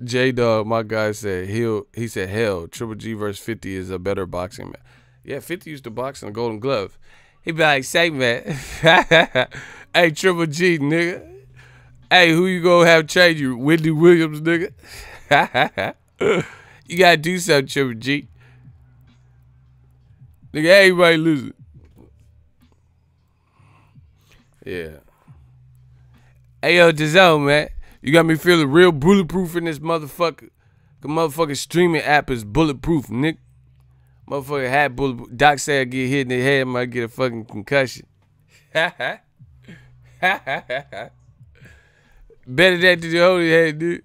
S1: J Dog, my guy said he said hell, Triple G versus 50 is a better boxing man. Yeah, 50 used to box in the Golden Glove. He be like, say man, hey Triple G nigga, hey who you gonna have change you? Wendy Williams nigga. You gotta do something, Triple G. Nigga, everybody listen. Yeah. Hey yo, DAZN, man. You got me feeling real bulletproof in this motherfucker. The motherfucking streaming app is bulletproof, nigga. Motherfucker had bulletproof. Doc said I get hit in the head, might get a fucking concussion. Better that than the holy head, dude.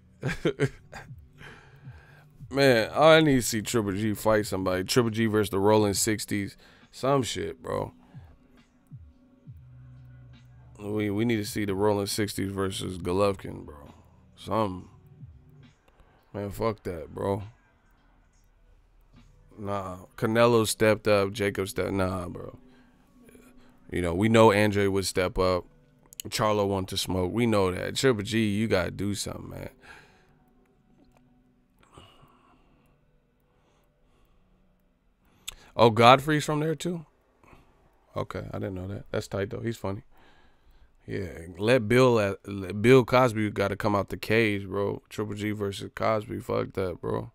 S1: Man, all I need to see Triple G fight somebody. Triple G versus the Rolling 60s. Some shit, bro. We need to see the Rolling 60s versus Golovkin, bro. Something. Man, fuck that, bro. Nah. Canelo stepped up. Jacob stepped. Nah, bro. You know, we know Andre would step up. Charlo want to smoke. We know that. Triple G, you gotta do something, man. Oh, Godfrey's from there too? Okay, I didn't know that. That's tight though. He's funny. Yeah, let Bill Cosby got to come out the cage, bro. Triple G versus Cosby. Fuck that, bro.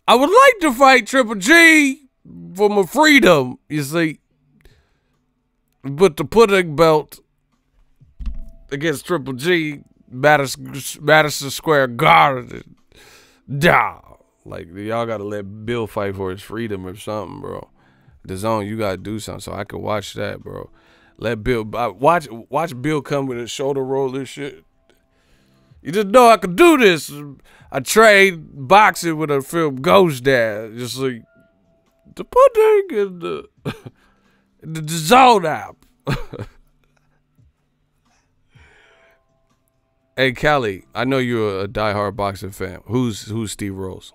S1: I would like to fight Triple G for my freedom, you see. But the pudding belt against Triple G, Madison Square Garden. Nah. Like, y'all got to let Bill fight for his freedom or something, bro. The Zone, you got to do something so I can watch that, bro. Let Bill watch Bill come with a shoulder roll and shit. You just know I can do this. I trained boxing with a film Ghost Dad. Just like the pudding and the Zone app. Hey Callie, I know you're a diehard boxing fan. Who's Steve Rose?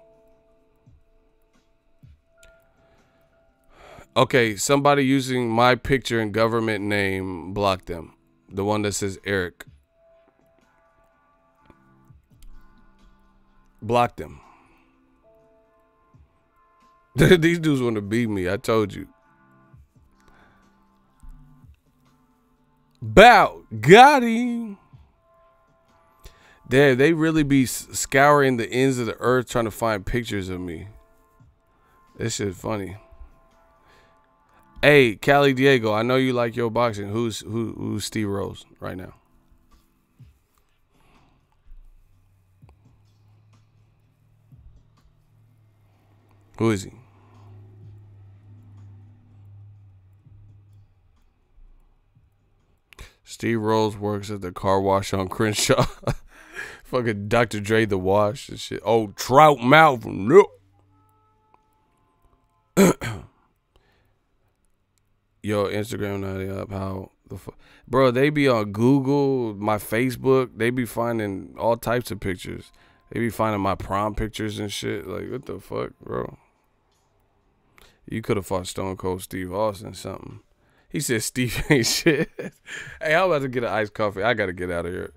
S1: Okay, somebody using my picture and government name, block them. The one that says Eric. Block them. These dudes want to beat me, I told you. Bow. Got him. Damn, they really be scouring the ends of the earth trying to find pictures of me. This shit funny. Hey, Cali Diego, I know you like your boxing. Who's Steve Rose right now? Who is he? Steve Rose works at the car wash on Crenshaw. Fucking Dr. Dre the Wash and shit. Oh, Trout Mouth. No. Yo, Instagram not up. How the fuck? Bro, they be on Google, my Facebook. They be finding all types of pictures. They be finding my prom pictures and shit. Like, what the fuck, bro? You could have fought Stone Cold Steve Austin something. He said Steve ain't shit. Hey, I'm about to get an iced coffee. I got to get out of here.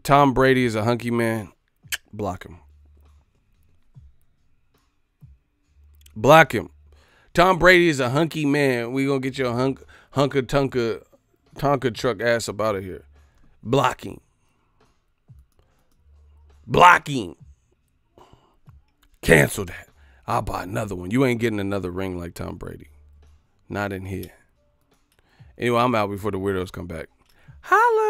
S1: Tom Brady is a hunky man. Block him. Block him. Tom Brady is a hunky man. We gonna get your Tonka truck ass up out of here. Blocking. Blocking. Cancel that. I'll buy another one. You ain't getting another ring like Tom Brady. Not in here. Anyway, I'm out before the weirdos come back. Holla.